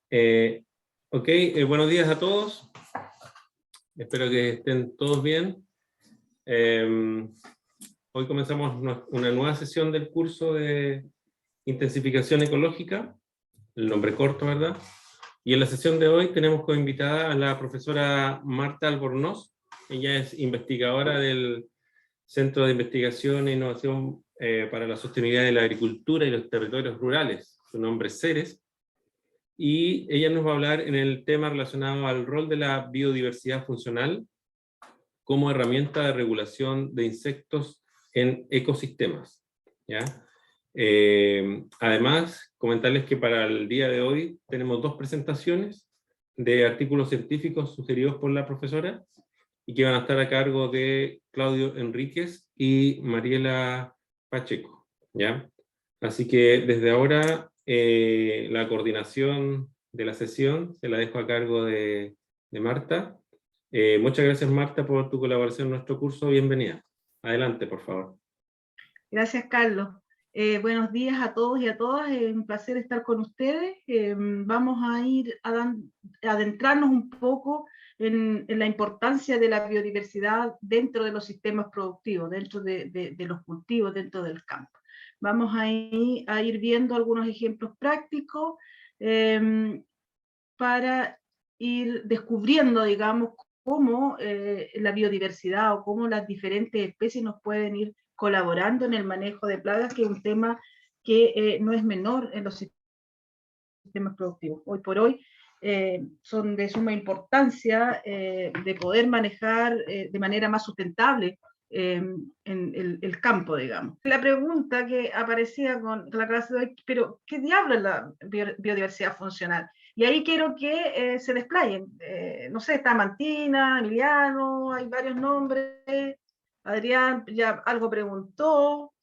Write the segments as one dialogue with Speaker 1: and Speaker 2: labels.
Speaker 1: Eh, ok, buenos días a todos. Espero que estén todos bien. Hoy comenzamos una nueva sesión del curso de intensificación ecológica, el nombre corto, ¿verdad? Y en la sesión de hoy tenemos como invitada a la profesora Marta Albornoz. Ella es investigadora del Centro de Investigación e Innovación para la Sostenibilidad de la Agricultura y los Territorios Rurales. Su nombre es Ceres. Y ella nos va a hablar en el tema relacionado al rol de la biodiversidad funcional como herramienta de regulación de insectos en ecosistemas, ¿ya? Además, comentarles que para el día de hoy tenemos dos presentaciones de artículos científicos sugeridos por la profesora y que van a estar a cargo de Claudio Enríquez y Mariela Pacheco, ¿ya? Así que desde ahora la coordinación de la sesión se la dejo a cargo de Marta. Muchas gracias, Marta, por tu colaboración en nuestro curso. Bienvenida. Adelante, por favor.
Speaker 2: Gracias, Carlos. Buenos días a todos y a todas. Es un placer estar con ustedes. Vamos a ir a adentrarnos un poco en la importancia de la biodiversidad dentro de los sistemas productivos, dentro de los cultivos, dentro del campo. Vamos a ir viendo algunos ejemplos prácticos para ir descubriendo, digamos, cómo la biodiversidad o cómo las diferentes especies nos pueden ir colaborando en el manejo de plagas, que es un tema que no es menor en los sistemas productivos. Hoy por hoy son de suma importancia de poder manejar de manera más sustentable en el campo, digamos. La pregunta que aparecía con la clase de hoy, pero ¿qué diablo es la biodiversidad funcional? Y ahí quiero que se desplayen. No sé, está Mantina, Emiliano, hay varios nombres. Adrián ya algo preguntó.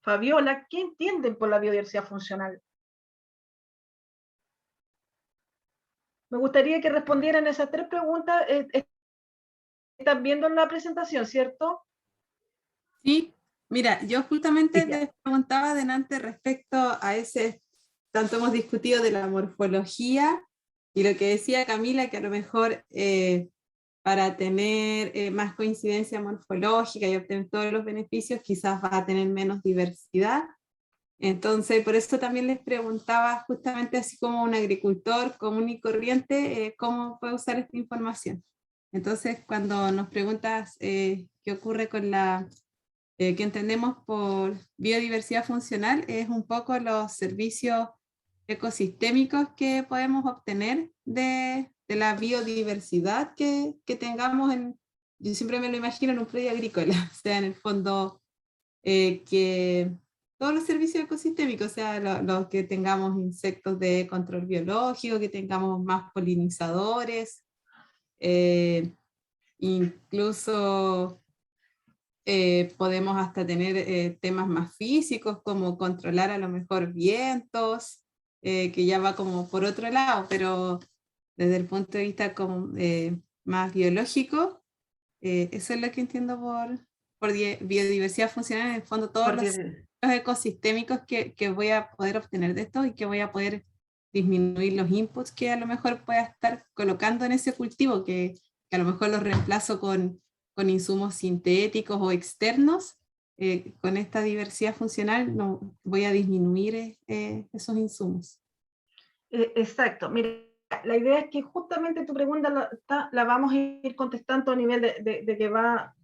Speaker 2: Fabiola, ¿qué entienden por la biodiversidad funcional? Me gustaría que respondieran esas tres preguntas. Están viendo la presentación, ¿cierto?
Speaker 3: Sí, mira, yo justamente
Speaker 2: Sí,
Speaker 3: les preguntaba delante respecto a ese, tanto hemos discutido de la morfología y lo que decía Camila, que a lo mejor para tener más coincidencia morfológica y obtener todos los beneficios, quizás va a tener menos diversidad. Entonces, por eso también les preguntaba justamente así como un agricultor común y corriente, cómo puede usar esta información. Entonces, cuando nos preguntas qué ocurre con que entendemos por biodiversidad funcional, es un poco los servicios ecosistémicos que podemos obtener de la biodiversidad que tengamos yo siempre me lo imagino en un predio agrícola, o sea, en el fondo, que todos los servicios ecosistémicos, o sea, lo que tengamos insectos de control biológico, que tengamos más polinizadores, incluso podemos hasta tener temas más físicos, como controlar a lo mejor vientos, que ya va como por otro lado, pero desde el punto de vista como, más biológico, eso es lo que entiendo por biodiversidad funcional, en el fondo todos los ecosistémicos que voy a poder obtener de esto y que voy a poder disminuir los inputs que a lo mejor pueda estar colocando en ese cultivo, que a lo mejor los reemplazo con insumos sintéticos o externos. Con esta diversidad funcional no, voy a disminuir esos insumos.
Speaker 2: Exacto. Mira, la idea es que justamente tu pregunta la vamos a ir contestando a nivel de que va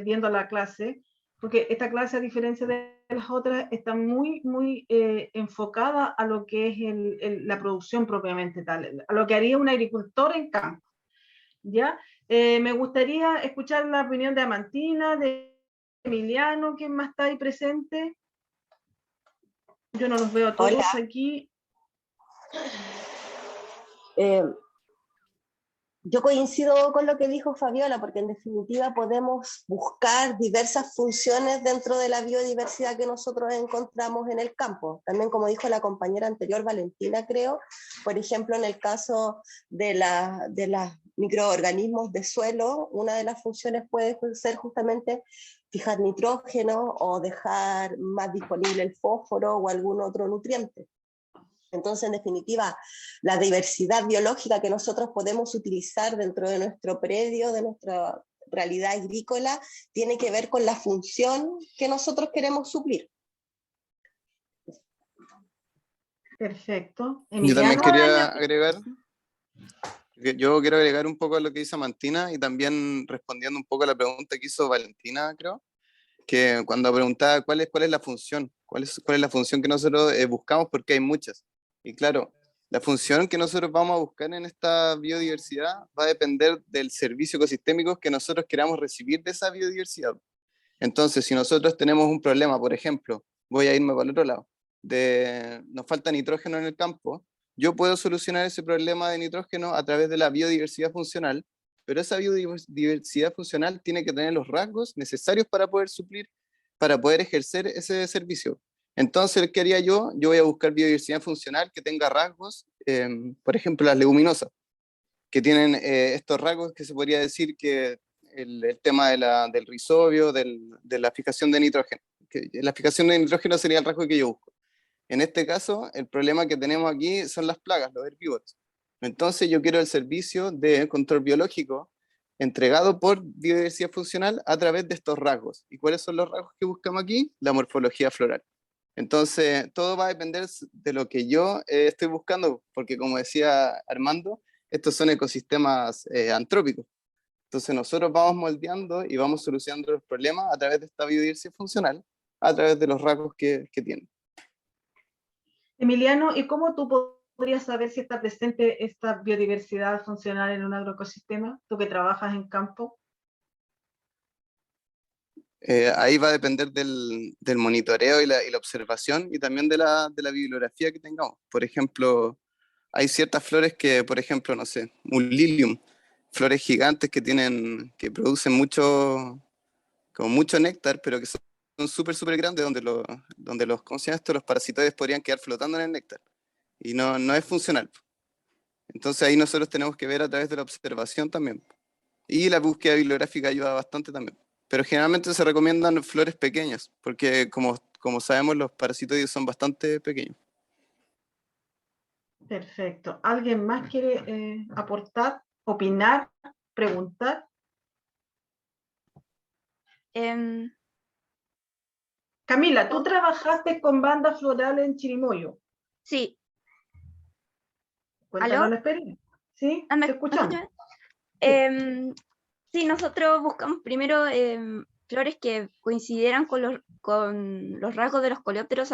Speaker 2: viendo la clase, porque esta clase, a diferencia de las otras, está muy, muy enfocada a lo que es la producción propiamente tal, a lo que haría un agricultor en campo. ¿Ya? Me gustaría escuchar la opinión de Amantina, de Emiliano, ¿quién más está ahí presente? Yo no los veo a todos. Hola. Aquí.
Speaker 4: Yo coincido con lo que dijo Fabiola, porque en definitiva podemos buscar diversas funciones dentro de la biodiversidad que nosotros encontramos en el campo. También, como dijo la compañera anterior, Valentina, creo, por ejemplo, en el caso de los microorganismos de suelo, una de las funciones puede ser justamente fijar nitrógeno o dejar más disponible el fósforo o algún otro nutriente. Entonces, en definitiva, la diversidad biológica que nosotros podemos utilizar dentro de nuestro predio, de nuestra realidad agrícola, tiene que ver con la función que nosotros queremos suplir.
Speaker 2: Perfecto.
Speaker 5: Yo también
Speaker 2: Emiliano.
Speaker 5: quería agregar, yo quiero agregar un poco a lo que dice Amantina y también respondiendo un poco a la pregunta que hizo Valentina, creo, que cuando preguntaba cuál es la función, cuál es la función que nosotros buscamos, porque hay muchas. Y claro, la función que nosotros vamos a buscar en esta biodiversidad va a depender del servicio ecosistémico que nosotros queramos recibir de esa biodiversidad. Entonces, si nosotros tenemos un problema, por ejemplo, voy a irme para el otro lado, nos falta nitrógeno en el campo, yo puedo solucionar ese problema de nitrógeno a través de la biodiversidad funcional, pero esa biodiversidad funcional tiene que tener los rasgos necesarios para poder suplir, para poder ejercer ese servicio. Entonces, ¿qué haría yo? Yo voy a buscar biodiversidad funcional que tenga rasgos, por ejemplo, las leguminosas, que tienen estos rasgos que se podría decir que el tema del rizobio, de la fijación de nitrógeno. Que la fijación de nitrógeno sería el rasgo que yo busco. En este caso, el problema que tenemos aquí son las plagas, los herbívoros. Entonces yo quiero el servicio de control biológico entregado por biodiversidad funcional a través de estos rasgos. ¿Y cuáles son los rasgos que buscamos aquí? La morfología floral. Entonces, todo va a depender de lo que yo estoy buscando, porque como decía Armando, estos son ecosistemas antrópicos. Entonces nosotros vamos moldeando y vamos solucionando los problemas a través de esta biodiversidad funcional, a través de los rasgos que tienen.
Speaker 2: Emiliano, ¿y cómo tú podrías saber si está presente esta biodiversidad funcional en un agroecosistema? Tú que trabajas en campo.
Speaker 5: Ahí va a depender del monitoreo y la observación y también de la bibliografía que tengamos. Por ejemplo, hay ciertas flores que, por ejemplo, no sé, un lilium, flores gigantes que producen mucho néctar, pero que son súper grandes, donde los, ¿cómo se llama esto? Los parasitoides podrían quedar flotando en el néctar. Y no es funcional. Entonces ahí nosotros tenemos que ver a través de la observación también. Y la búsqueda bibliográfica ayuda bastante también. Pero generalmente se recomiendan flores pequeñas, porque como sabemos los parasitoides son bastante pequeños.
Speaker 2: Perfecto. ¿Alguien más quiere aportar, opinar, preguntar? Camila, tú trabajaste con bandas florales en Chirimoyo.
Speaker 6: Sí.
Speaker 2: Cuéntanos
Speaker 6: ¿Aló?
Speaker 2: la experiencia. ¿Sí?
Speaker 6: ¿Me
Speaker 2: Te escuchamos.
Speaker 6: Sí, nosotros buscamos primero flores que coincidieran con los rasgos de los coleópteros,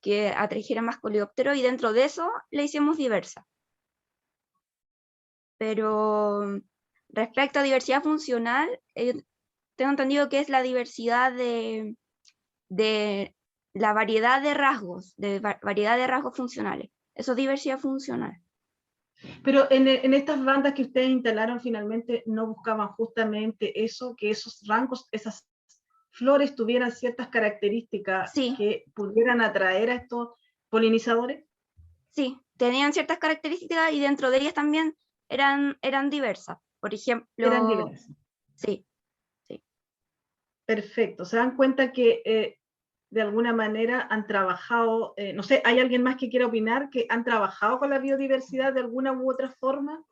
Speaker 6: que atrajeran más coleópteros, y dentro de eso le hicimos diversa. Pero respecto a diversidad funcional, tengo entendido que es la diversidad de la variedad de rasgos, variedad de rasgos funcionales. Eso es diversidad funcional.
Speaker 2: Pero en estas bandas que ustedes instalaron finalmente no buscaban justamente eso, que esos rangos, esas flores tuvieran ciertas características
Speaker 6: Sí.
Speaker 2: que pudieran atraer a estos polinizadores.
Speaker 6: Sí, tenían ciertas características y dentro de ellas también eran diversas. Por ejemplo...
Speaker 2: Eran diversas.
Speaker 6: Sí.
Speaker 2: Perfecto. Se dan cuenta que de alguna manera han trabajado, no sé, ¿hay alguien más que quiera opinar que han trabajado con la biodiversidad de alguna u otra forma?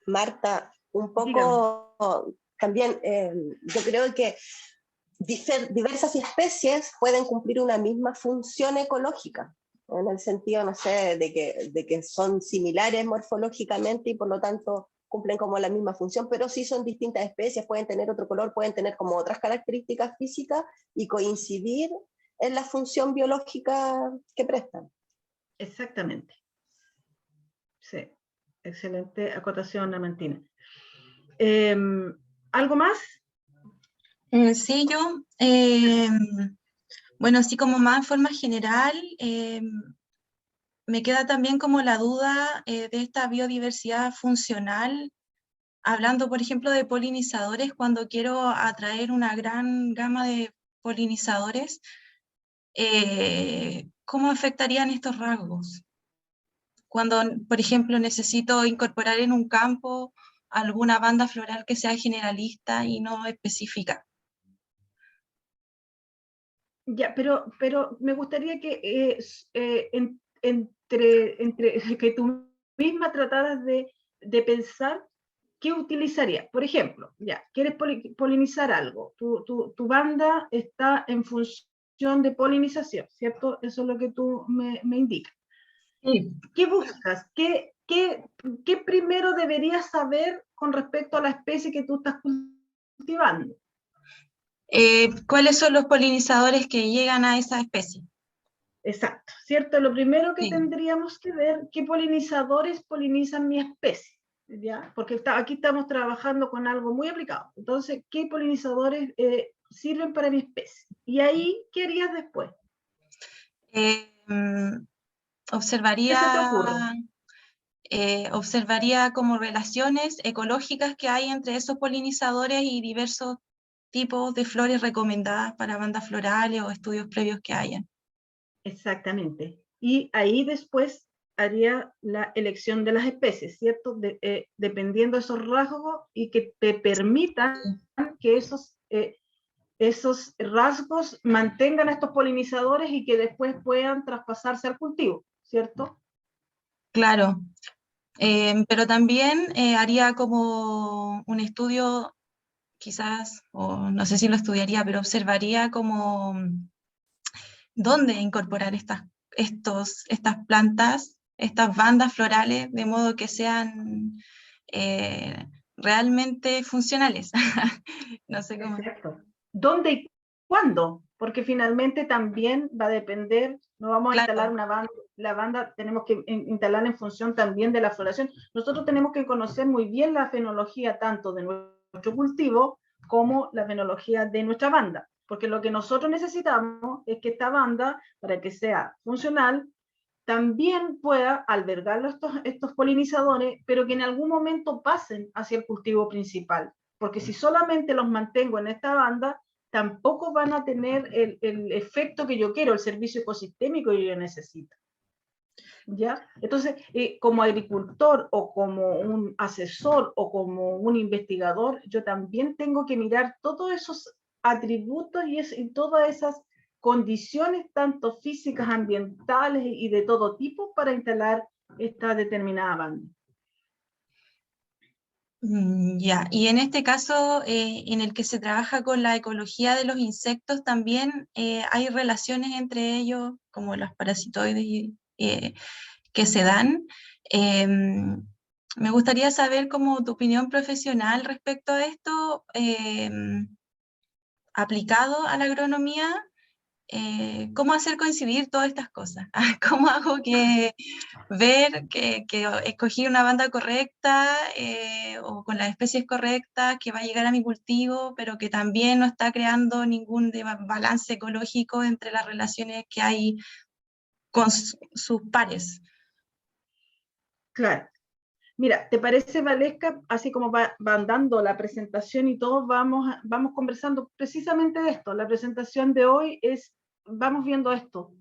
Speaker 4: Marta, un poco también, yo creo que diversas especies pueden cumplir una misma función ecológica, en el sentido, no sé, de que son similares morfológicamente y por lo tanto cumplen como la misma función, pero sí son distintas especies, pueden tener otro color, pueden tener como otras características físicas y coincidir en la función biológica que prestan.
Speaker 2: Exactamente. Sí, excelente acotación, Amantina. ¿Algo más?
Speaker 7: Sí, yo, bueno, así como más en forma general, me queda también como la duda de esta biodiversidad funcional, hablando, por ejemplo, de polinizadores, cuando quiero atraer una gran gama de polinizadores, ¿cómo afectarían estos rasgos? Cuando, por ejemplo, necesito incorporar en un campo alguna banda floral que sea generalista y no específica.
Speaker 2: Ya, pero me gustaría que que tú misma trataras de pensar qué utilizaría. Por ejemplo, ya, quieres polinizar algo, tu banda está en función de polinización, ¿cierto? Eso es lo que tú me indicas.
Speaker 7: Sí.
Speaker 2: ¿Qué buscas? ¿Qué primero deberías saber con respecto a la especie que tú estás cultivando?
Speaker 7: ¿Cuáles son los polinizadores que llegan a esa especie?
Speaker 2: Exacto, ¿cierto? Lo primero que
Speaker 7: Sí.
Speaker 2: tendríamos que ver, ¿qué polinizadores polinizan mi especie? ¿Ya? Porque aquí estamos trabajando con algo muy aplicado. Entonces, ¿qué polinizadores sirven para mi especie? Y ahí, ¿qué harías después?
Speaker 7: Observaría,
Speaker 2: ¿Qué se te ocurre?
Speaker 7: observaría como relaciones ecológicas que hay entre esos polinizadores y diversos tipos de flores recomendadas para bandas florales o estudios previos que hayan.
Speaker 2: Exactamente. Y ahí después haría la elección de las especies, ¿cierto? Dependiendo de esos rasgos y que te permitan que esos rasgos mantengan a estos polinizadores y que después puedan traspasarse al cultivo, ¿cierto?
Speaker 7: Claro, pero también haría como un estudio, quizás, o no sé si lo estudiaría, pero observaría como dónde incorporar estas plantas, estas bandas florales, de modo que sean realmente funcionales. No sé cómo.
Speaker 2: Exacto. ¿Dónde y cuándo? Porque finalmente también va a depender, no vamos a instalar
Speaker 7: Claro,
Speaker 2: una banda, la banda tenemos que instalarla en función también de la floración. Nosotros tenemos que conocer muy bien la fenología tanto de nuestro cultivo como la fenología de nuestra banda, porque lo que nosotros necesitamos es que esta banda, para que sea funcional, también pueda albergar estos polinizadores, pero que en algún momento pasen hacia el cultivo principal. Porque si solamente los mantengo en esta banda, tampoco van a tener el efecto que yo quiero, el servicio ecosistémico que yo necesito. ¿Ya? Entonces, como agricultor o como un asesor o como un investigador, yo también tengo que mirar todos esos atributos y todas esas condiciones, tanto físicas, ambientales y de todo tipo, para instalar esta determinada banda.
Speaker 7: Ya, y en este caso en el que se trabaja con la ecología de los insectos, también hay relaciones entre ellos, como los parasitoides que se dan. Me gustaría saber como tu opinión profesional respecto a esto, aplicado a la agronomía. ¿Cómo hacer coincidir todas estas cosas? ¿Cómo hago que ver que escogí una banda correcta o con las especies correctas que va a llegar a mi cultivo, pero que también no está creando ningún balance ecológico entre las relaciones que hay con sus pares?
Speaker 2: Claro. Mira, ¿te parece, Valesca, así como van dando la presentación y todos vamos conversando precisamente de esto? La presentación de hoy vamos viendo esto,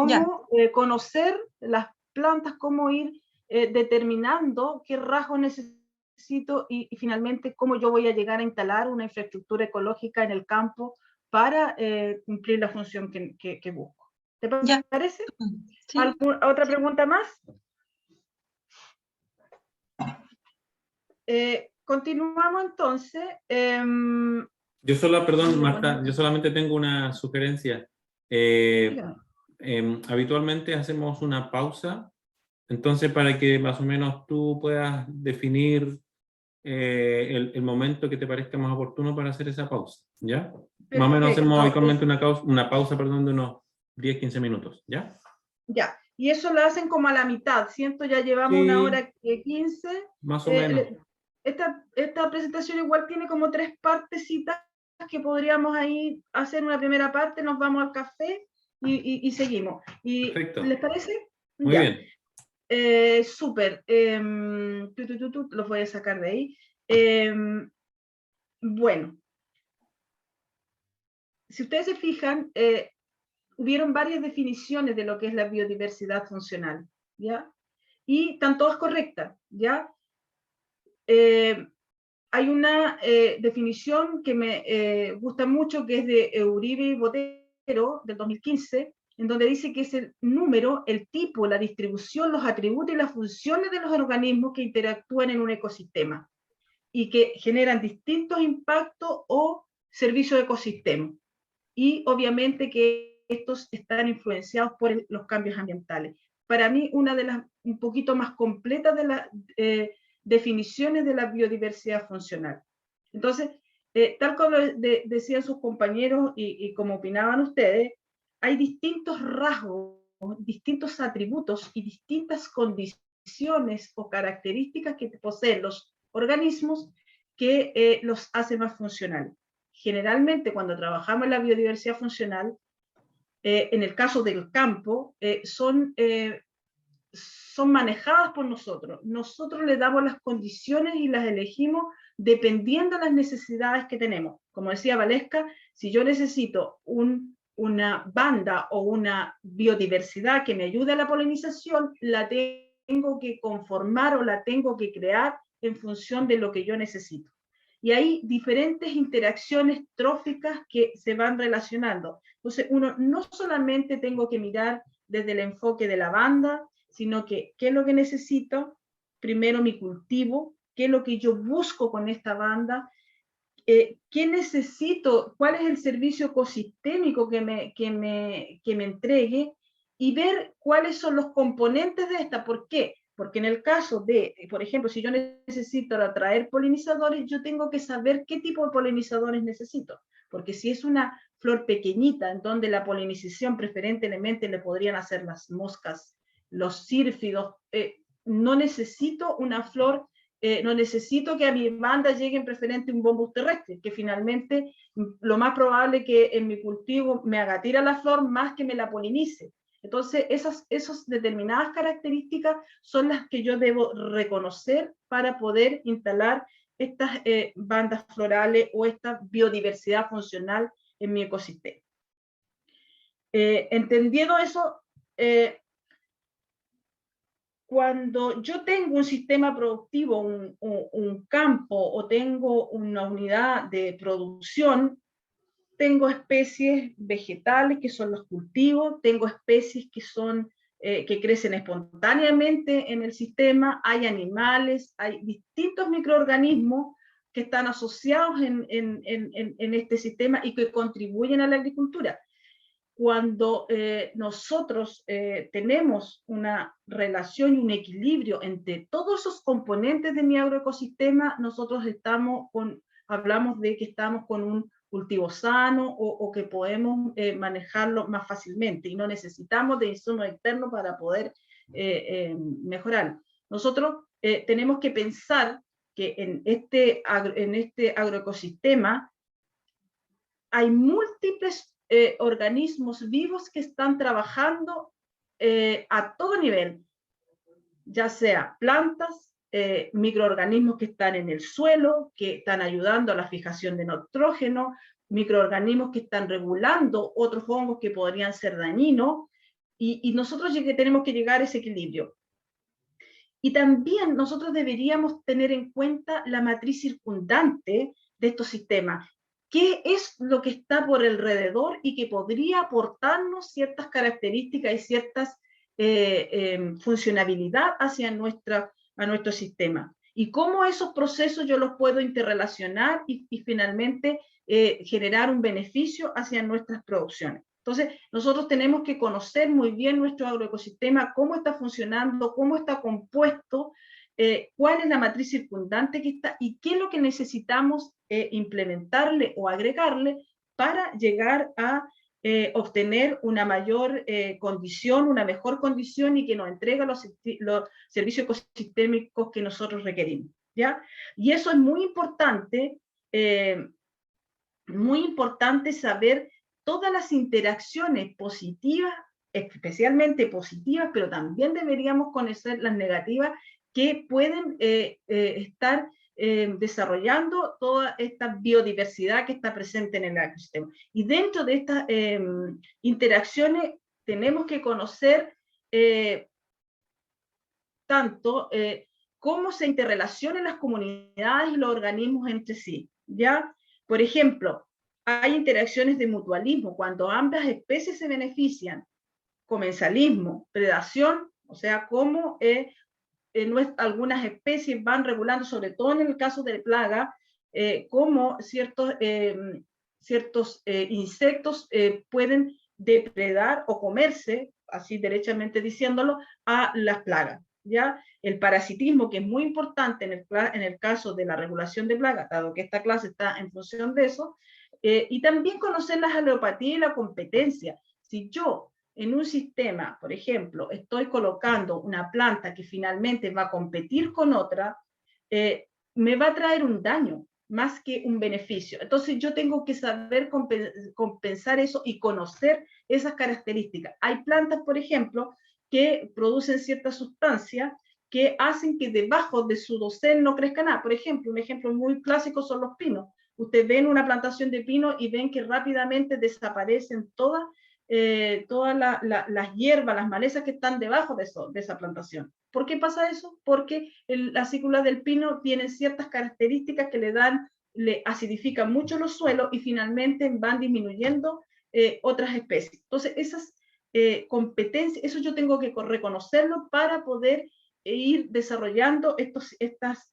Speaker 7: Ya,
Speaker 2: cómo conocer las plantas, cómo ir determinando qué rasgos necesito y finalmente cómo yo voy a llegar a instalar una infraestructura ecológica en el campo para cumplir la función que busco. ¿Te
Speaker 7: ya.
Speaker 2: parece?
Speaker 7: Sí.
Speaker 2: ¿Otra pregunta más? Continuamos entonces.
Speaker 1: Perdón,
Speaker 2: Voy a
Speaker 1: Marta,
Speaker 2: poner-
Speaker 1: yo solamente tengo una sugerencia.
Speaker 2: dígame.
Speaker 1: Habitualmente hacemos una pausa, entonces para que más o menos tú puedas definir el momento que te parezca más oportuno para hacer esa pausa, ¿ya? Más o menos hacemos
Speaker 2: Perfecto.
Speaker 1: habitualmente una pausa, perdón, de unos 10-15 minutos, ¿ya?
Speaker 2: Ya. Y eso lo hacen como a la mitad, ¿cierto? Ya llevamos una
Speaker 1: Sí,
Speaker 2: hora y 15.
Speaker 1: más o menos.
Speaker 2: Esta presentación igual tiene como 3 partecitas que podríamos ahí hacer una primera parte, nos vamos al café y seguimos. ¿Les
Speaker 1: Perfecto.
Speaker 2: parece?
Speaker 1: Muy
Speaker 2: Ya.
Speaker 1: bien.
Speaker 2: Súper. Los voy a sacar de ahí. Bueno, si ustedes se fijan, hubieron varias definiciones de lo que es la biodiversidad funcional, ¿ya? Y están todas correctas, ¿ya? Hay una definición que me gusta mucho, que es de Uribe y Botero, del 2015, en donde dice que es el número, el tipo, la distribución, los atributos y las funciones de los organismos que interactúan en un ecosistema y que generan distintos impactos o servicios de ecosistema. Y obviamente que estos están influenciados por los cambios ambientales. Para mí, una de las un poquito más completas de las definiciones de la biodiversidad funcional. Entonces, tal como decían sus compañeros y como opinaban ustedes, hay distintos rasgos, distintos atributos y distintas condiciones o características que poseen los organismos que los hacen más funcionales. Generalmente, cuando trabajamos en la biodiversidad funcional, en el caso del campo, son manejadas por nosotros. Nosotros le damos las condiciones y las elegimos dependiendo de las necesidades que tenemos. Como decía Valesca, si yo necesito una banda o una biodiversidad que me ayude a la polinización, la tengo que conformar o la tengo que crear en función de lo que yo necesito. Y hay diferentes interacciones tróficas que se van relacionando. Entonces, uno no solamente tengo que mirar desde el enfoque de la banda, sino que qué es lo que necesito, primero mi cultivo, qué es lo que yo busco con esta banda, qué necesito, cuál es el servicio ecosistémico que me entregue, y ver cuáles son los componentes de esta. ¿Por qué? Porque en el caso de, por ejemplo, si yo necesito atraer polinizadores, yo tengo que saber qué tipo de polinizadores necesito. Porque si es una flor pequeñita, en donde la polinización preferentemente le podrían hacer las moscas, los sírfidos, no necesito una flor, no necesito que a mi banda llegue en preferente un bombus terrestre, que finalmente lo más probable es que en mi cultivo me agatira la flor más que me la polinice. Entonces, esas determinadas características son las que yo debo reconocer para poder instalar estas bandas florales o esta biodiversidad funcional en mi ecosistema. Entendiendo eso, cuando yo tengo un sistema productivo, un campo o tengo una unidad de producción, tengo especies vegetales que son los cultivos, tengo especies que son que crecen espontáneamente en el sistema, hay animales, hay distintos microorganismos que están asociados en este sistema y que contribuyen a la agricultura. Cuando nosotros tenemos una relación y un equilibrio entre todos esos componentes de mi agroecosistema, nosotros hablamos de que estamos con un cultivo sano o que podemos manejarlo más fácilmente y no necesitamos de insumos externos para poder mejorar. Nosotros tenemos que pensar que en este agroecosistema hay múltiples organismos vivos que están trabajando a todo nivel, ya sea plantas, microorganismos que están en el suelo, que están ayudando a la fijación de nitrógeno, microorganismos que están regulando otros hongos que podrían ser dañinos, y nosotros tenemos que llegar a ese equilibrio. Y también nosotros deberíamos tener en cuenta la matriz circundante de estos sistemas. ¿Qué es lo que está por alrededor y que podría aportarnos ciertas características y ciertas funcionalidad hacia nuestro sistema? Y cómo esos procesos yo los puedo interrelacionar y finalmente generar un beneficio hacia nuestras producciones. Entonces, nosotros tenemos que conocer muy bien nuestro agroecosistema, cómo está funcionando, cómo está compuesto, cuál es la matriz circundante que está y qué es lo que necesitamos implementarle o agregarle para llegar a obtener una mayor condición, una mejor condición y que nos entregue los servicios ecosistémicos que nosotros requerimos, ¿ya? Y eso es muy importante saber todas las interacciones positivas, especialmente positivas, pero también deberíamos conocer las negativas que pueden estar desarrollando toda esta biodiversidad que está presente en el ecosistema. Y dentro de estas interacciones tenemos que conocer tanto cómo se interrelacionan las comunidades y los organismos entre sí, ¿ya? Por ejemplo, hay interacciones de mutualismo, cuando ambas especies se benefician, comensalismo, predación, o sea, cómo algunas especies van regulando, sobre todo en el caso de plaga, cómo ciertos insectos pueden depredar o comerse, así derechamente diciéndolo, a las plagas. ¿Ya? El parasitismo, que es muy importante en el caso de la regulación de plagas, dado que esta clase está en función de eso, y también conocer las alopatías y la competencia. Si yo en un sistema, por ejemplo, estoy colocando una planta que finalmente va a competir con otra, me va a traer un daño más que un beneficio. Entonces yo tengo que saber compensar eso y conocer esas características. Hay plantas, por ejemplo, que producen ciertas sustancias que hacen que debajo de su dosel no crezca nada. Por ejemplo, un ejemplo muy clásico son los pinos. Ustedes ven una plantación de pino y ven que rápidamente desaparecen todas las hierbas, las malezas que están debajo de esa plantación. ¿Por qué pasa eso? Porque la cícula del pino tiene ciertas características que le acidifican mucho los suelos y finalmente van disminuyendo otras especies. Entonces, esas competencias, eso yo tengo que reconocerlo para poder ir desarrollando estas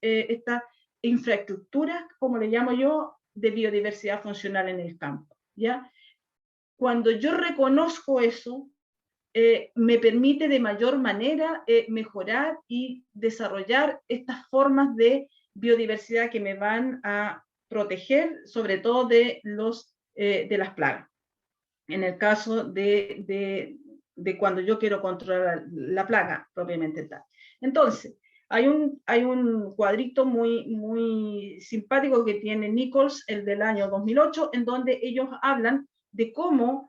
Speaker 2: infraestructuras, como le llamo yo, de biodiversidad funcional en el campo, ¿ya? Cuando yo reconozco eso, me permite de mayor manera mejorar y desarrollar estas formas de biodiversidad que me van a proteger, sobre todo de las plagas. En el caso de cuando yo quiero controlar la plaga propiamente tal. Entonces, hay un cuadrito muy simpático que tiene Nichols, el del año 2008, en donde ellos hablan de cómo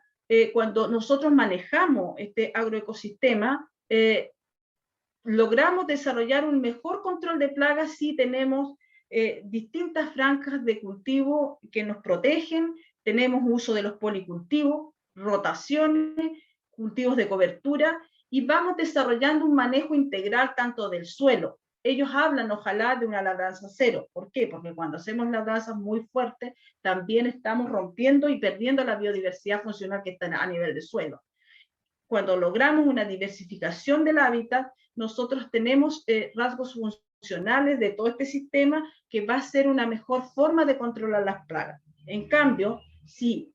Speaker 2: cuando nosotros manejamos este agroecosistema, logramos desarrollar un mejor control de plagas si tenemos distintas franjas de cultivo que nos protegen, tenemos uso de los policultivos, rotaciones, cultivos de cobertura, y vamos desarrollando un manejo integral tanto del suelo. Ellos hablan, ojalá, de una labranza cero. ¿Por qué? Porque cuando hacemos labranzas muy fuertes, también estamos rompiendo y perdiendo la biodiversidad funcional que está a nivel de suelo. Cuando logramos una diversificación del hábitat, nosotros tenemos rasgos funcionales de todo este sistema que va a ser una mejor forma de controlar las plagas. En cambio, si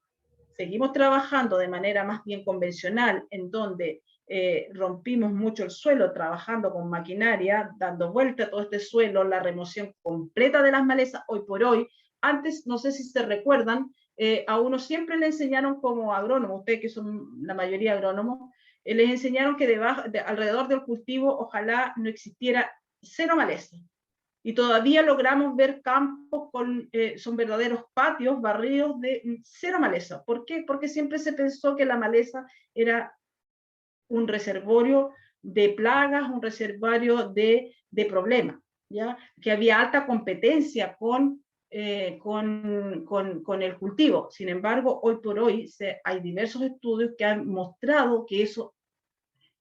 Speaker 2: seguimos trabajando de manera más bien convencional, en donde rompimos mucho el suelo trabajando con maquinaria, dando vuelta a todo este suelo, la remoción completa de las malezas, hoy por hoy, antes, no sé si se recuerdan, a uno siempre le enseñaron como agrónomo, ustedes que son la mayoría agrónomos, les enseñaron que alrededor del cultivo ojalá no existiera cero maleza. Y todavía logramos ver campos son verdaderos patios barridos de cero maleza. ¿Por qué? Porque siempre se pensó que la maleza era un reservorio de plagas, un reservorio de problemas, ¿ya? Que había alta competencia con el cultivo. Sin embargo, hoy por hoy hay diversos estudios que han mostrado que eso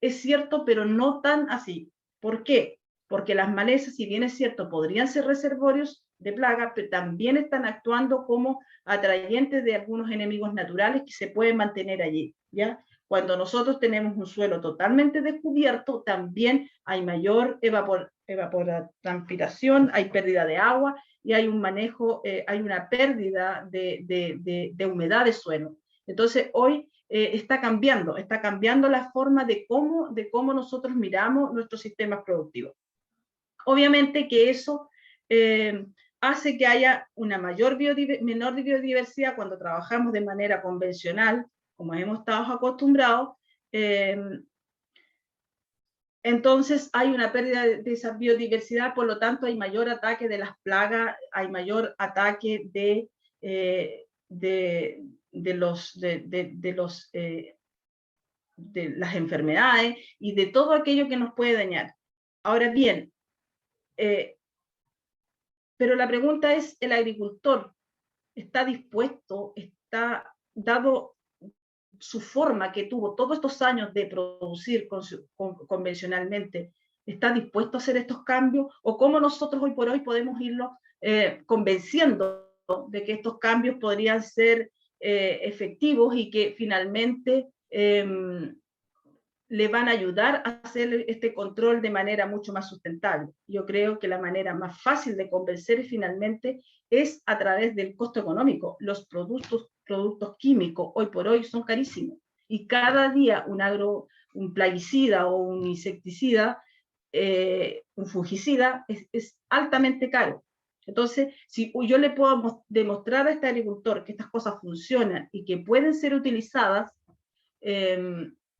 Speaker 2: es cierto, pero no tan así. ¿Por qué? Porque las malezas, si bien es cierto, podrían ser reservorios de plaga, pero también están actuando como atrayentes de algunos enemigos naturales que se pueden mantener allí, ¿ya? Cuando nosotros tenemos un suelo totalmente descubierto, también hay mayor evapotranspiración, hay pérdida de agua y hay un manejo, hay una pérdida de humedad de suelo. Entonces, hoy está cambiando la forma de cómo nosotros miramos nuestros sistemas productivos. Obviamente que eso hace que haya una menor biodiversidad cuando trabajamos de manera convencional, como hemos estado acostumbrados. Entonces hay una pérdida de esa biodiversidad, por lo tanto hay mayor ataque de las plagas, hay mayor ataque de las enfermedades y de todo aquello que nos puede dañar. Ahora bien, pero la pregunta es, ¿el agricultor está dispuesto, está dado su forma que tuvo todos estos años de producir convencionalmente, está dispuesto a hacer estos cambios? ¿O cómo nosotros hoy por hoy podemos irlo convenciendo de que estos cambios podrían ser efectivos y que finalmente le van a ayudar a hacer este control de manera mucho más sustentable. Yo creo que la manera más fácil de convencer finalmente es a través del costo económico. Los productos químicos hoy por hoy son carísimos y cada día un plaguicida o un insecticida, un fungicida, es altamente caro. Entonces, si yo le puedo demostrar a este agricultor que estas cosas funcionan y que pueden ser utilizadas,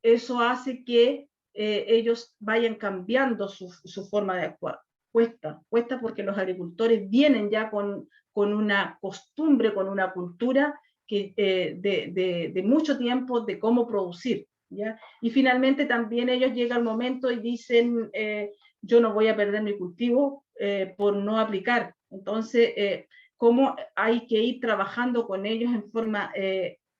Speaker 2: eso hace que ellos vayan cambiando su forma de actuar. Cuesta porque los agricultores vienen ya con una costumbre, con una cultura que, de mucho tiempo de cómo producir, ¿ya? Y finalmente también ellos llegan al momento y dicen, yo no voy a perder mi cultivo por no aplicar. Entonces, cómo hay que ir trabajando con ellos en forma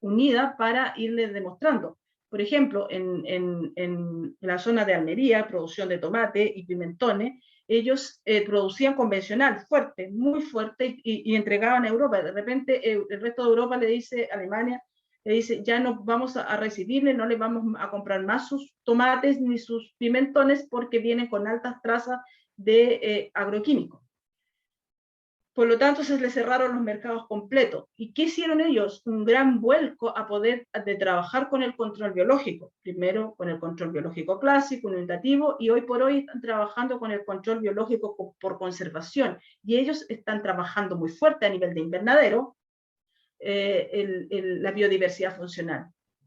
Speaker 2: unida para irles demostrando. Por ejemplo, en la zona de Almería, producción de tomate y pimentones, ellos producían convencional, fuerte, muy fuerte, y entregaban a Europa. De repente el resto de Europa le dice, Alemania, le dice, ya no vamos a recibirle, no les vamos a comprar más sus tomates ni sus pimentones porque vienen con altas trazas de agroquímicos. Por lo tanto, se les cerraron los mercados completos. ¿Y qué hicieron ellos? Un gran vuelco a poder de trabajar con el control biológico. Primero con el control biológico clásico, unitativo, y hoy por hoy están trabajando con el control biológico por conservación. Y ellos están trabajando muy fuerte a nivel de invernadero la biodiversidad funcional,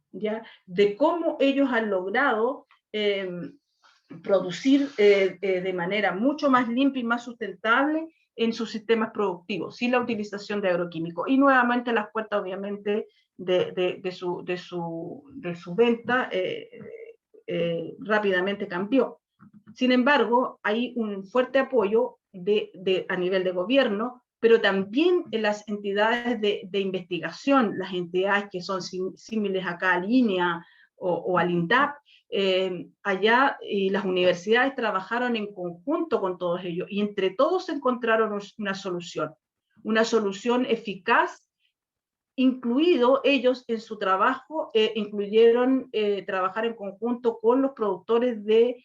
Speaker 2: ¿ya? De cómo ellos han logrado producir de manera mucho más limpia y más sustentable en sus sistemas productivos, sin la utilización de agroquímicos. Y nuevamente las puertas, obviamente, de su venta rápidamente cambió. Sin embargo, hay un fuerte apoyo a nivel de gobierno, pero también en las entidades de investigación, las entidades que son similares acá a Línea o al INDAP, allá y las universidades trabajaron en conjunto con todos ellos y entre todos encontraron una solución eficaz, incluido ellos en su trabajo, incluyeron trabajar en conjunto con los productores de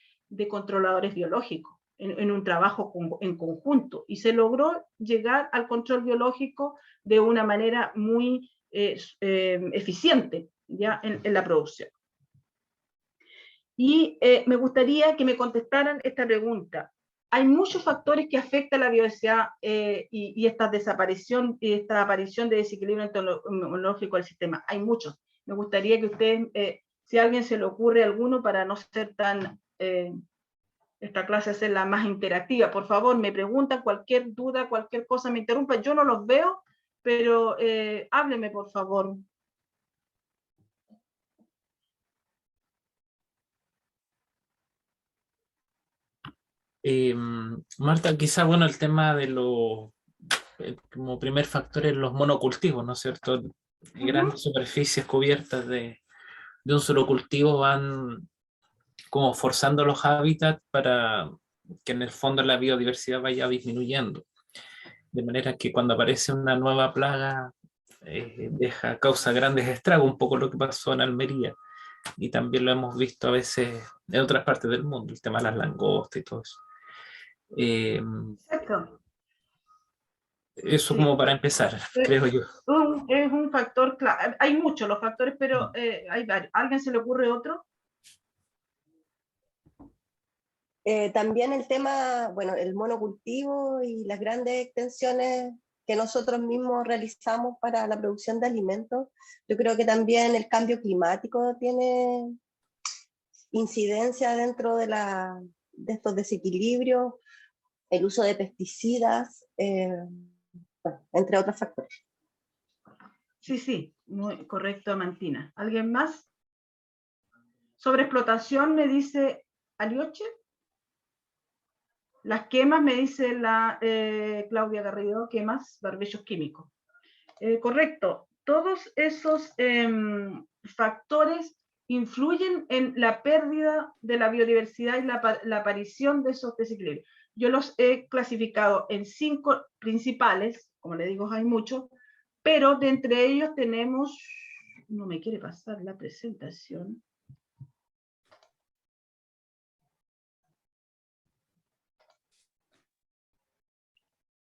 Speaker 2: controladores biológicos, en un trabajo en conjunto, y se logró llegar al control biológico de una manera muy eficiente ya en la producción. Y me gustaría que me contestaran esta pregunta. Hay muchos factores que afectan la biodiversidad y esta desaparición y esta aparición de desequilibrio entomológico del sistema. Hay muchos. Me gustaría que ustedes, si a alguien se le ocurre alguno, para no ser tan, esta clase hacerla más interactiva, por favor, me preguntan cualquier duda, cualquier cosa, me interrumpan. Yo no los veo, pero hábleme, por favor.
Speaker 8: Marta, quizá, bueno, el tema de como primer factor es los monocultivos, ¿no es cierto? Grandes superficies cubiertas de un solo cultivo van como forzando los hábitats para que en el fondo la biodiversidad vaya disminuyendo. De manera que cuando aparece una nueva plaga, causa grandes estragos, un poco lo que pasó en Almería. Y también lo hemos visto a veces en otras partes del mundo, el tema de las langostas y todo eso.
Speaker 2: Exacto.
Speaker 8: Eso
Speaker 2: Sí.
Speaker 8: como para empezar, creo yo.
Speaker 2: Es un factor clave. Hay muchos los factores, pero hay varios. ¿A alguien se le ocurre otro?
Speaker 4: También el tema, bueno, el monocultivo y las grandes extensiones que nosotros mismos realizamos para la producción de alimentos. Yo creo que también el cambio climático tiene incidencia dentro de estos desequilibrios, el uso de pesticidas, bueno, entre otros factores.
Speaker 2: Sí, muy correcto, Mantina. ¿Alguien más? Sobre explotación me dice Alioche. Las quemas, me dice la Claudia Garrido, quemas, barbechos químicos. Correcto. Todos esos factores influyen en la pérdida de la biodiversidad y la aparición de esos desequilibrios. Yo los he clasificado en 5 principales, como le digo, hay muchos, pero de entre ellos tenemos, no me quiere pasar la presentación.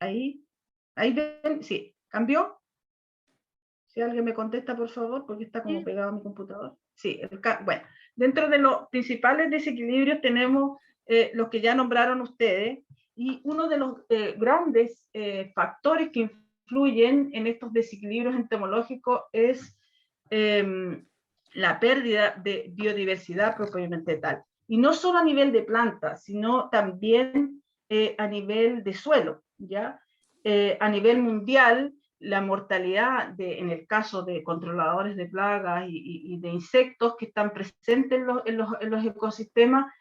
Speaker 2: Ahí ven, sí, ¿cambió? Si alguien me contesta, por favor, porque está como pegado a mi computador. Sí, bueno, dentro de los principales desequilibrios tenemos los que ya nombraron ustedes, y uno de los grandes factores que influyen en estos desequilibrios entomológicos es la pérdida de biodiversidad propiamente tal. Y no solo a nivel de plantas, sino también a nivel de suelo, ¿ya? A nivel mundial, la mortalidad en el caso de controladores de plagas y de insectos que están presentes en los ecosistemas,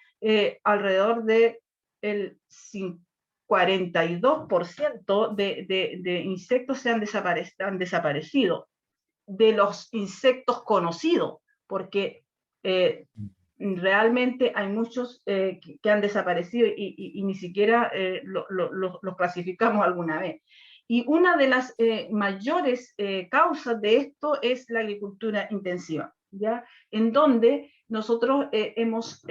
Speaker 2: alrededor del 42% de insectos han desaparecido, de los insectos conocidos, porque realmente hay muchos que han desaparecido y ni siquiera los clasificamos alguna vez. Y una de las mayores causas de esto es la agricultura intensiva, ¿ya? En donde nosotros hemos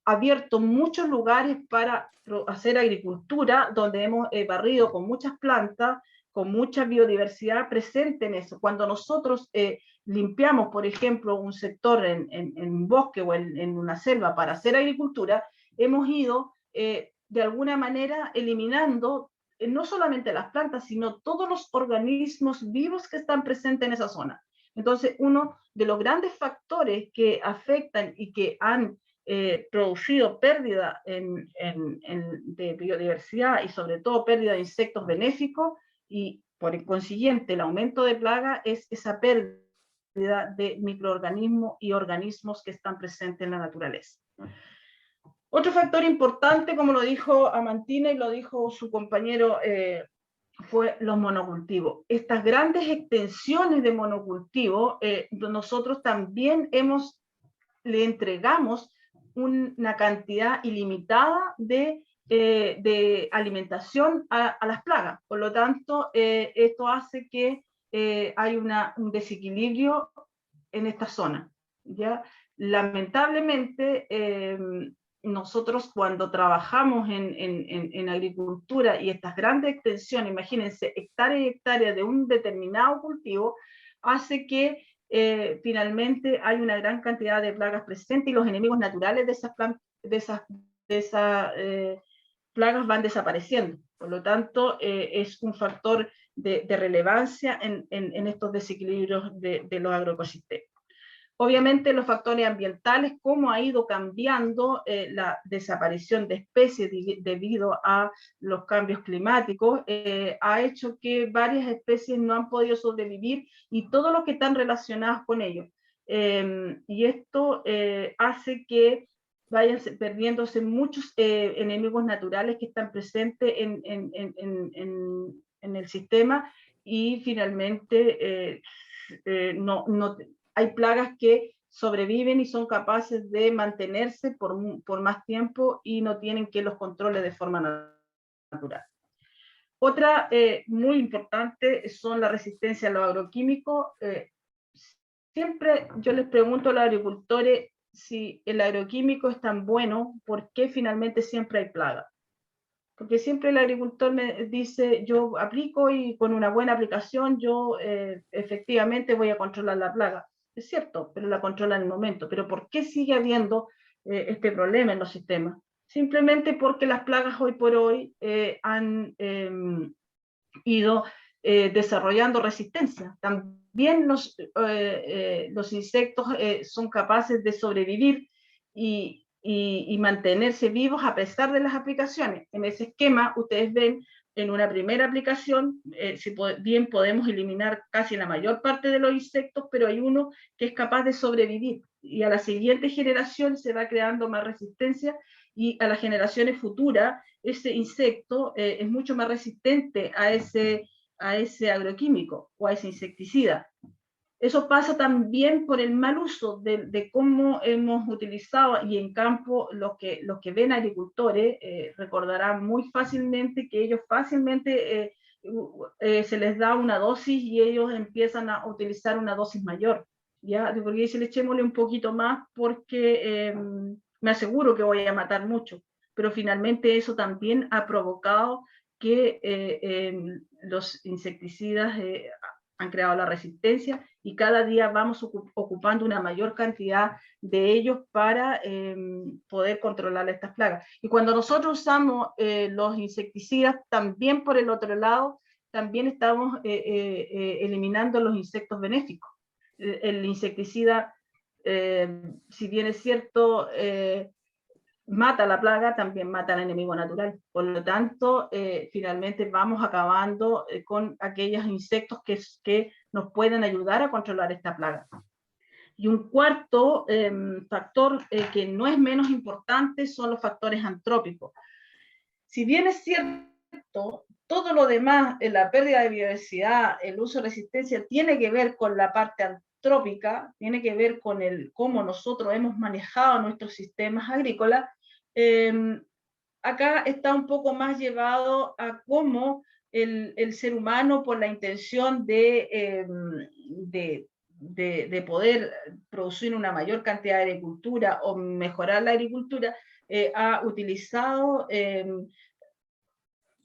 Speaker 2: abierto muchos lugares para hacer agricultura, donde hemos barrido con muchas plantas, con mucha biodiversidad presente en eso. Cuando nosotros limpiamos, por ejemplo, un sector en un bosque o en una selva para hacer agricultura, hemos ido de alguna manera eliminando no solamente las plantas, sino todos los organismos vivos que están presentes en esa zona. Entonces, uno de los grandes factores que afectan y que han producido pérdida de biodiversidad y sobre todo pérdida de insectos benéficos, y por consiguiente el aumento de plaga, es esa pérdida de microorganismos y organismos que están presentes en la naturaleza. Otro factor importante, como lo dijo Amantina y lo dijo su compañero, fue los monocultivos. Estas grandes extensiones de monocultivo, nosotros también le entregamos una cantidad ilimitada de alimentación a las plagas. Por lo tanto, esto hace que hay un desequilibrio en esta zona, ¿ya? Lamentablemente, nosotros cuando trabajamos en agricultura y estas grandes extensiones, imagínense, hectáreas y hectáreas de un determinado cultivo, hace que finalmente hay una gran cantidad de plagas presentes y los enemigos naturales de esas plagas van desapareciendo. Por lo tanto, es un factor de relevancia en estos desequilibrios de los agroecosistemas. Obviamente los factores ambientales, cómo ha ido cambiando la desaparición de especies debido a los cambios climáticos, ha hecho que varias especies no han podido sobrevivir y todo lo que están relacionados con ellos. Y esto hace que vayan perdiéndose muchos enemigos naturales que están presentes en el sistema, y finalmente hay plagas que sobreviven y son capaces de mantenerse por más tiempo y no tienen que los controles de forma natural. Otra muy importante son la resistencia a los agroquímicos. Siempre yo les pregunto a los agricultores, si el agroquímico es tan bueno, ¿por qué finalmente siempre hay plagas? Porque siempre el agricultor me dice, yo aplico y con una buena aplicación yo efectivamente voy a controlar la plaga. Es cierto, pero la controla en el momento. Pero ¿por qué sigue habiendo este problema en los sistemas? Simplemente porque las plagas hoy por hoy han ido desarrollando resistencia. También los insectos son capaces de sobrevivir y mantenerse vivos a pesar de las aplicaciones. En ese esquema, ustedes ven en una primera aplicación, si bien podemos eliminar casi la mayor parte de los insectos, pero hay uno que es capaz de sobrevivir, y a la siguiente generación se va creando más resistencia, y a las generaciones futuras ese insecto es mucho más resistente a ese agroquímico o a ese insecticida. Eso pasa también por el mal uso de cómo hemos utilizado, y en campo los que ven agricultores recordarán muy fácilmente que ellos fácilmente se les da una dosis y ellos empiezan a utilizar una dosis mayor, ¿ya? Porque dicen, echémosle un poquito más porque me aseguro que voy a matar mucho. pero finalmente eso también ha provocado que los insecticidas han creado la resistencia y cada día vamos ocupando una mayor cantidad de ellos para poder controlar estas plagas. Y cuando nosotros usamos los insecticidas, también por el otro lado, también estamos eliminando los insectos benéficos. El insecticida, si bien es cierto, mata la plaga, también mata al enemigo natural. Por lo tanto, finalmente vamos acabando con aquellos insectos que nos pueden ayudar a controlar esta plaga. Y un cuarto factor que no es menos importante son los factores antrópicos. Si bien es cierto, todo lo demás, la pérdida de biodiversidad, el uso de resistencia, tiene que ver con la parte antrópica, tiene que ver con cómo nosotros hemos manejado nuestros sistemas agrícolas. Acá está un poco más llevado a cómo el ser humano, por la intención de poder producir una mayor cantidad de agricultura o mejorar la agricultura, ha utilizado,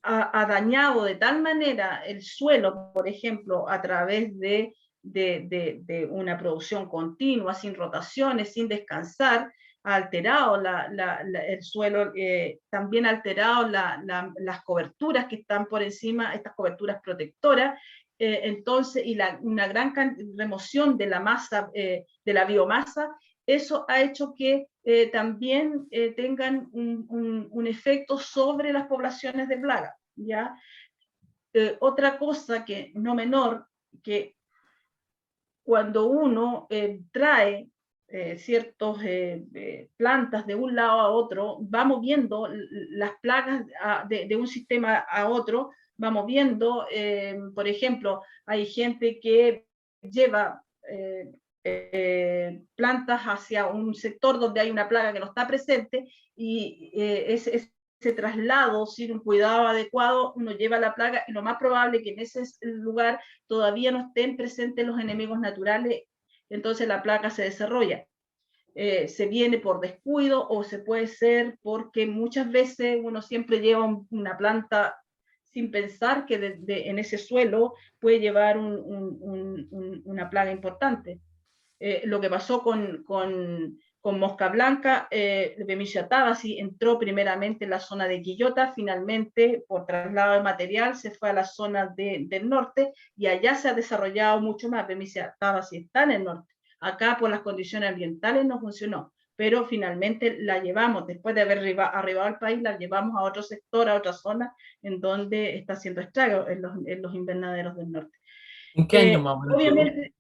Speaker 2: ha dañado de tal manera el suelo, por ejemplo, a través de una producción continua, sin rotaciones, sin descansar, ha alterado el suelo, también ha alterado las coberturas que están por encima, estas coberturas protectoras, entonces, y una gran remoción de la masa, de la biomasa. Eso ha hecho que también tengan un efecto sobre las poblaciones de plaga, ¿ya? Otra cosa que no menor, que cuando uno trae ciertas plantas de un lado a otro, va moviendo las plagas de un sistema a otro, va moviendo, por ejemplo, hay gente que lleva plantas hacia un sector donde hay una plaga que no está presente y ese traslado sin un cuidado adecuado, uno lleva la plaga y lo más probable es que en ese lugar todavía no estén presentes los enemigos naturales, entonces la plaga se desarrolla. Se viene por descuido o se puede ser porque muchas veces uno siempre lleva una planta sin pensar que en ese suelo puede llevar una plaga importante. Lo que pasó con mosca blanca, Bemisia tabaci entró primeramente en la zona de Quillota, finalmente por traslado de material se fue a la zona del norte y allá se ha desarrollado mucho más. Bemisia tabaci está en el norte. Acá por las condiciones ambientales no funcionó, pero finalmente la llevamos, después de haber arribado al país, la llevamos a otro sector, a otra zona, en donde está haciendo estragos en los invernaderos del norte.
Speaker 8: ¿En qué año más o menos
Speaker 2: obviamente,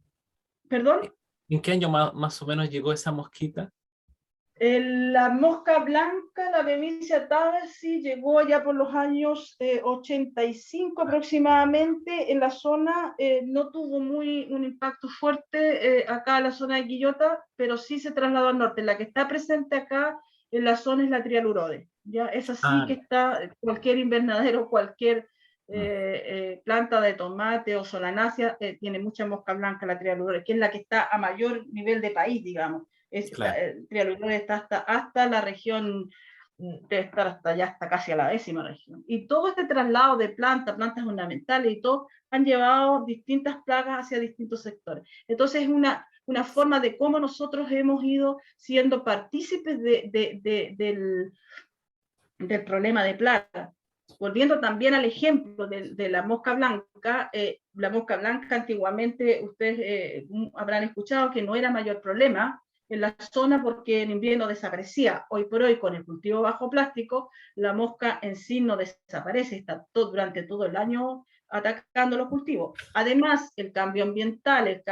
Speaker 2: ¿perdón?
Speaker 8: ¿En qué año más o menos llegó esa mosquita?
Speaker 2: La mosca blanca, la Bemisia tabaci, llegó ya por los años 85 aproximadamente en la zona, no tuvo un impacto fuerte acá en la zona de Quillota, pero sí se trasladó al norte. La que está presente acá en la zona es la Trialurode, ¿ya? Esa sí que está, cualquier invernadero, cualquier planta de tomate o solanácea, tiene mucha mosca blanca, la Trialurode, que es la que está a mayor nivel de país, digamos. Trialurode está hasta la región, debe estar hasta casi a la 10ª región. Y todo este traslado de plantas ornamentales y todo, han llevado distintas plagas hacia distintos sectores. Entonces es una forma de cómo nosotros hemos ido siendo partícipes del problema de plagas. Volviendo también al ejemplo de la mosca blanca antiguamente ustedes habrán escuchado que no era mayor problema en la zona porque en invierno desaparecía. Hoy por hoy, con el cultivo bajo plástico, la mosca en sí no desaparece, está durante todo el año atacando los cultivos. Además, el cambio ambiental,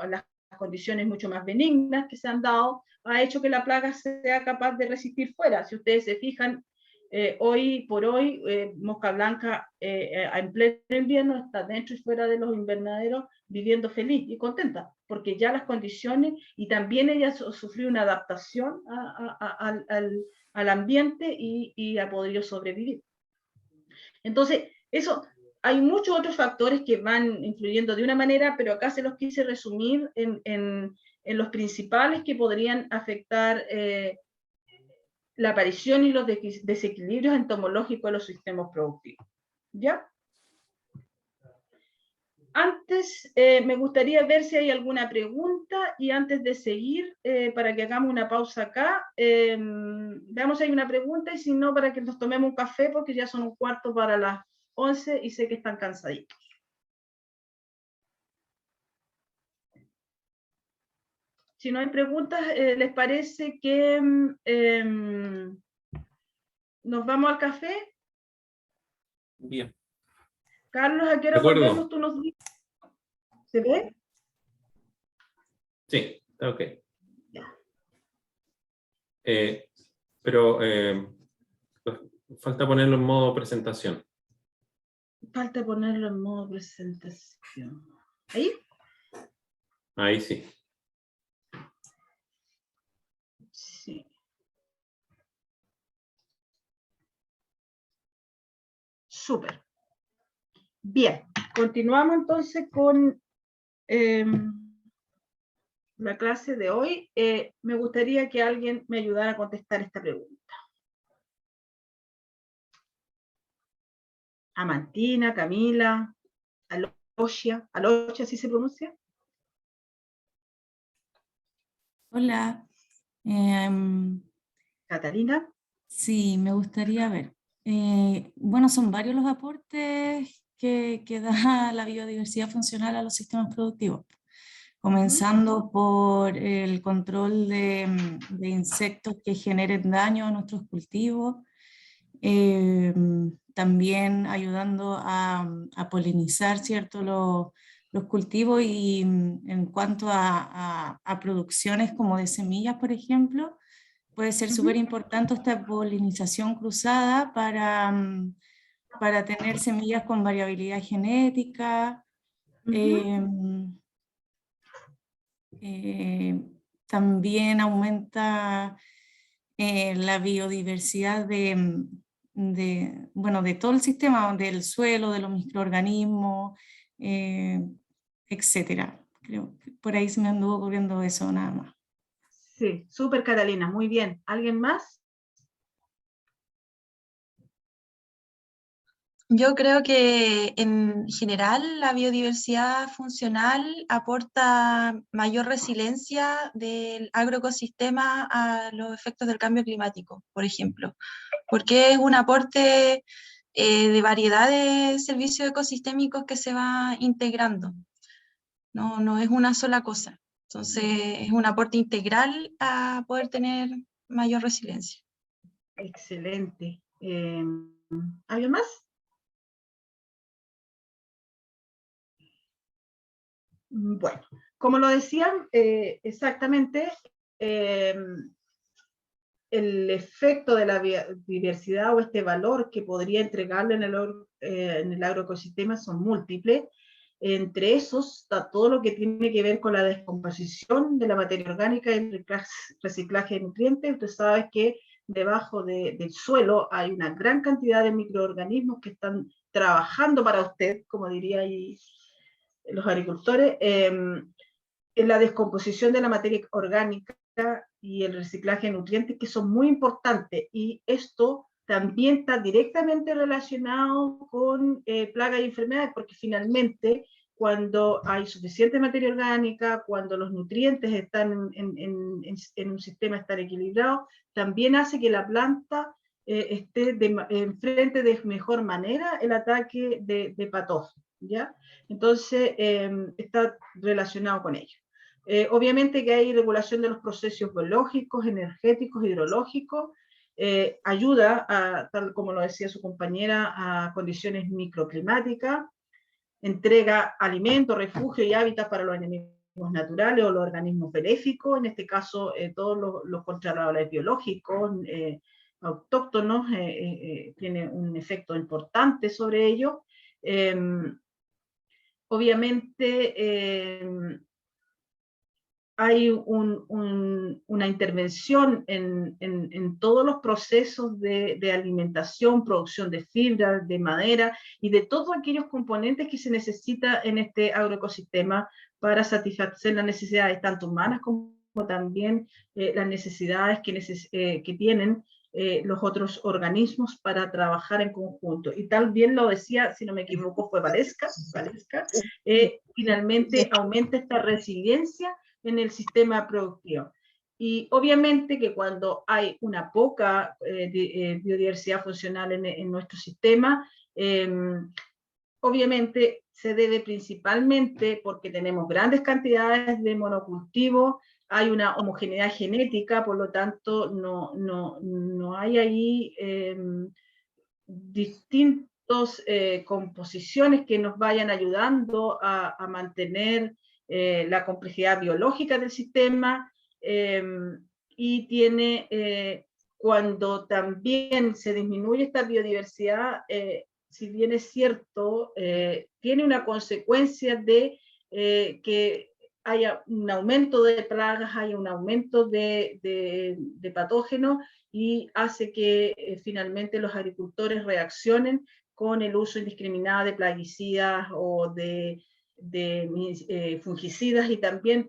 Speaker 2: las condiciones mucho más benignas que se han dado, ha hecho que la plaga sea capaz de resistir fuera. Si ustedes se fijan, hoy por hoy, mosca blanca en pleno invierno está dentro y fuera de los invernaderos viviendo feliz y contenta, porque ya las condiciones, y también ella sufrió una adaptación al ambiente y ha podido sobrevivir. Entonces, hay muchos otros factores que van influyendo de una manera, pero acá se los quise resumir en los principales que podrían afectar la aparición y los desequilibrios entomológicos de los sistemas productivos. ¿Ya? Antes, me gustaría ver si hay alguna pregunta, y antes de seguir, para que hagamos una pausa acá, veamos si hay una pregunta, y si no, para que nos tomemos un café, porque ya son 1:15 para las 11 y sé que están cansaditos. Si no hay preguntas, ¿les parece que nos vamos al café?
Speaker 8: Bien.
Speaker 2: Carlos, ¿a qué hora
Speaker 1: De acuerdo.
Speaker 2: volvemos? ¿Tú nos dices? ¿Se ve?
Speaker 1: Sí, está ok.
Speaker 2: Ya.
Speaker 1: Pero falta ponerlo en modo presentación.
Speaker 2: Falta ponerlo en modo presentación. ¿Ahí?
Speaker 1: Ahí sí.
Speaker 2: Sí. Súper. Bien, continuamos entonces con la clase de hoy. Me gustaría que alguien me ayudara a contestar esta pregunta. Amantina, Camila, Alocia, ¿así se pronuncia?
Speaker 9: Hola.
Speaker 2: Catalina.
Speaker 9: Sí, me gustaría ver. Bueno, son varios los aportes que da la biodiversidad funcional a los sistemas productivos, comenzando por el control de insectos que generen daño a nuestros cultivos, también ayudando a polinizar, ¿cierto?, los cultivos, y en cuanto a producciones como de semillas, por ejemplo, puede ser súper importante esta polinización cruzada para tener semillas con variabilidad genética. También aumenta la biodiversidad bueno, de todo el sistema, del suelo, de los microorganismos, etcétera. Creo que por ahí se me anduvo ocurriendo eso nada más.
Speaker 2: Sí, súper, Catalina, muy bien. ¿Alguien más?
Speaker 7: Yo creo que en general la biodiversidad funcional aporta mayor resiliencia del agroecosistema a los efectos del cambio climático, por ejemplo, porque es un aporte de variedad de servicios ecosistémicos que se va integrando. No es una sola cosa. Entonces es un aporte integral a poder tener mayor resiliencia.
Speaker 2: Excelente. ¿Alguien más? Bueno, como lo decían, exactamente, el efecto de la biodiversidad o este valor que podría entregarle en el agroecosistema son múltiples. Entre esos está todo lo que tiene que ver con la descomposición de la materia orgánica y el reciclaje de nutrientes. Usted sabe que debajo del suelo hay una gran cantidad de microorganismos que están trabajando para usted, como dirían los agricultores, en la descomposición de la materia orgánica y el reciclaje de nutrientes, que son muy importantes, y esto también está directamente relacionado con plagas y enfermedades, porque finalmente cuando hay suficiente materia orgánica, cuando los nutrientes están en un sistema estar equilibrado, también hace que la planta esté enfrente de mejor manera el ataque de patógenos, ¿ya? Entonces está relacionado con ello. Obviamente que hay regulación de los procesos biológicos, energéticos, hidrológicos, ayuda, tal como lo decía su compañera, a condiciones microclimáticas, entrega alimentos, refugio y hábitat para los enemigos naturales o los organismos benéficos, en este caso todos los controladores biológicos autóctonos, tiene un efecto importante sobre ellos. Obviamente hay una intervención en todos los procesos de alimentación, producción de fibra, de madera y de todos aquellos componentes que se necesita en este agroecosistema para satisfacer las necesidades tanto humanas como también las necesidades que tienen los otros organismos para trabajar en conjunto. Y tal bien lo decía, si no me equivoco, fue Valesca, finalmente aumenta esta resiliencia en el sistema productivo. Y obviamente que cuando hay una poca biodiversidad funcional en nuestro sistema, obviamente se debe principalmente porque tenemos grandes cantidades de monocultivos, hay una homogeneidad genética, por lo tanto no hay ahí distintas composiciones que nos vayan ayudando a mantener la complejidad biológica del sistema, y tiene, cuando también se disminuye esta biodiversidad, si bien es cierto, tiene una consecuencia de que haya un aumento de plagas, haya un aumento de patógenos, y hace que finalmente los agricultores reaccionen con el uso indiscriminado de plaguicidas o de fungicidas y también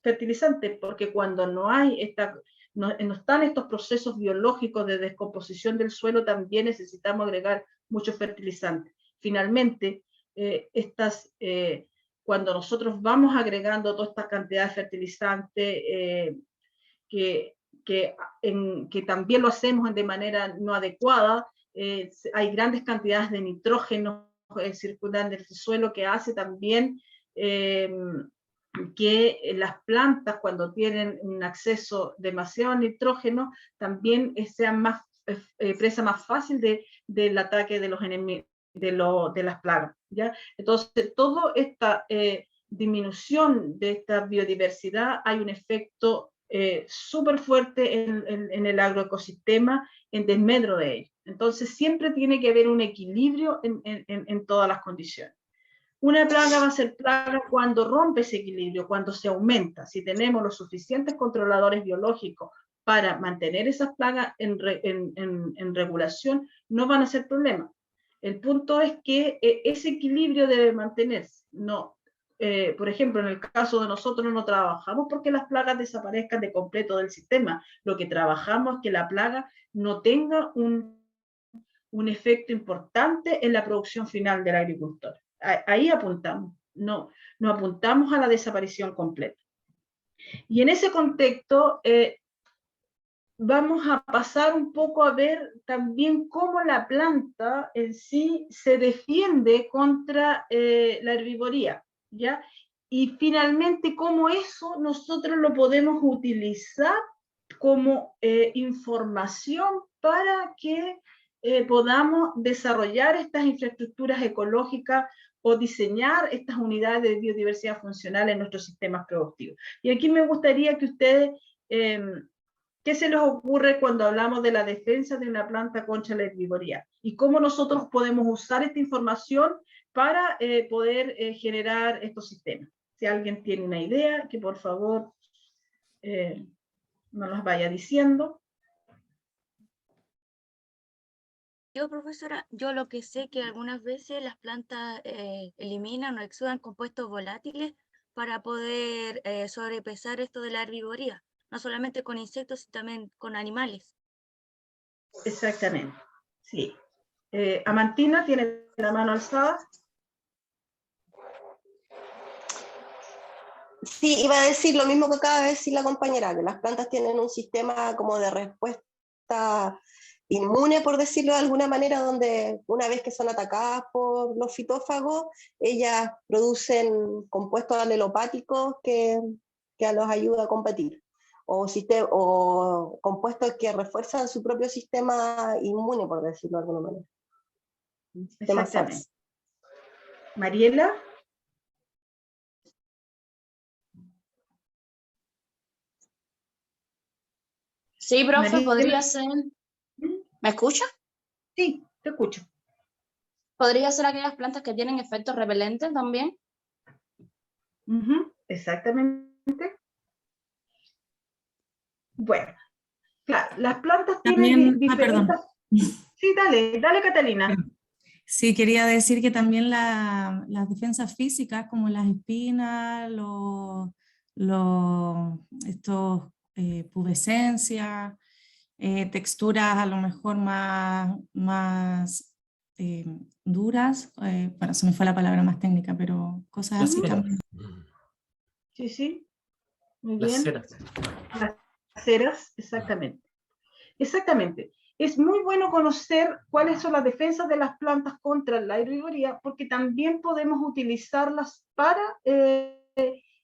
Speaker 2: fertilizantes, porque cuando no están estos procesos biológicos de descomposición del suelo, también necesitamos agregar muchos fertilizantes. Finalmente, cuando nosotros vamos agregando toda esta cantidad de fertilizantes, que también lo hacemos de manera no adecuada, hay grandes cantidades de nitrógeno circulando en el suelo, que hace también que las plantas, cuando tienen un acceso demasiado a nitrógeno, también sean más presa más fácil del ataque de los enemigos, de las plagas, ¿ya? Entonces, toda esta disminución de esta biodiversidad, hay un efecto súper fuerte en el agroecosistema, en desmedro de ello. Entonces, siempre tiene que haber un equilibrio en todas las condiciones. Una plaga va a ser plaga cuando rompe ese equilibrio, cuando se aumenta. Si tenemos los suficientes controladores biológicos para mantener esas plagas en regulación, no van a ser problemas. El punto es que ese equilibrio debe mantenerse. Por ejemplo, en el caso de nosotros no trabajamos porque las plagas desaparezcan de completo del sistema. Lo que trabajamos es que la plaga no tenga un efecto importante en la producción final del agricultor. Ahí apuntamos, no apuntamos a la desaparición completa. Y en ese contexto vamos a pasar un poco a ver también cómo la planta en sí se defiende contra la herbivoría, ¿ya? Y finalmente cómo eso nosotros lo podemos utilizar como información para que podamos desarrollar estas infraestructuras ecológicas o diseñar estas unidades de biodiversidad funcional en nuestros sistemas productivos. Y aquí me gustaría que ustedes, ¿qué se les ocurre cuando hablamos de la defensa de una planta contra la herbivoría? Y cómo nosotros podemos usar esta información para poder generar estos sistemas. Si alguien tiene una idea, que por favor nos las vaya diciendo.
Speaker 6: Yo, profesora, yo lo que sé que algunas veces las plantas eliminan o exudan compuestos volátiles para poder sobrepesar esto de la herbivoría, no solamente con insectos, sino también con animales.
Speaker 2: Exactamente, sí. Amantina tiene la mano alzada.
Speaker 4: Sí, iba a decir lo mismo que acaba de decir la compañera, que las plantas tienen un sistema como de respuesta inmune, por decirlo de alguna manera, donde una vez que son atacadas por los fitófagos, ellas producen compuestos alelopáticos que los ayuda a combatir, o compuestos que refuerzan su propio sistema inmune, por decirlo de alguna manera.
Speaker 2: Exactamente. Mariela.
Speaker 10: Sí, profe,
Speaker 2: Mariela.
Speaker 10: podría ser. ¿Me escucha?
Speaker 2: Sí, te escucho.
Speaker 10: ¿Podría ser aquellas plantas que tienen efectos repelentes también?
Speaker 2: Exactamente. Bueno, claro, las plantas
Speaker 9: También,
Speaker 2: tienen diferentes...
Speaker 9: perdón.
Speaker 2: Sí, dale Catalina.
Speaker 9: Sí, quería decir que también las defensas físicas, como las espinas, estos pubescencias, texturas a lo mejor más duras, bueno, se me fue la palabra más técnica, pero cosas así también.
Speaker 2: Sí, sí, muy
Speaker 8: Las
Speaker 2: bien.
Speaker 8: ceras.
Speaker 2: Las ceras, exactamente. Exactamente. Es muy bueno conocer cuáles son las defensas de las plantas contra la herbivoría, porque también podemos utilizarlas para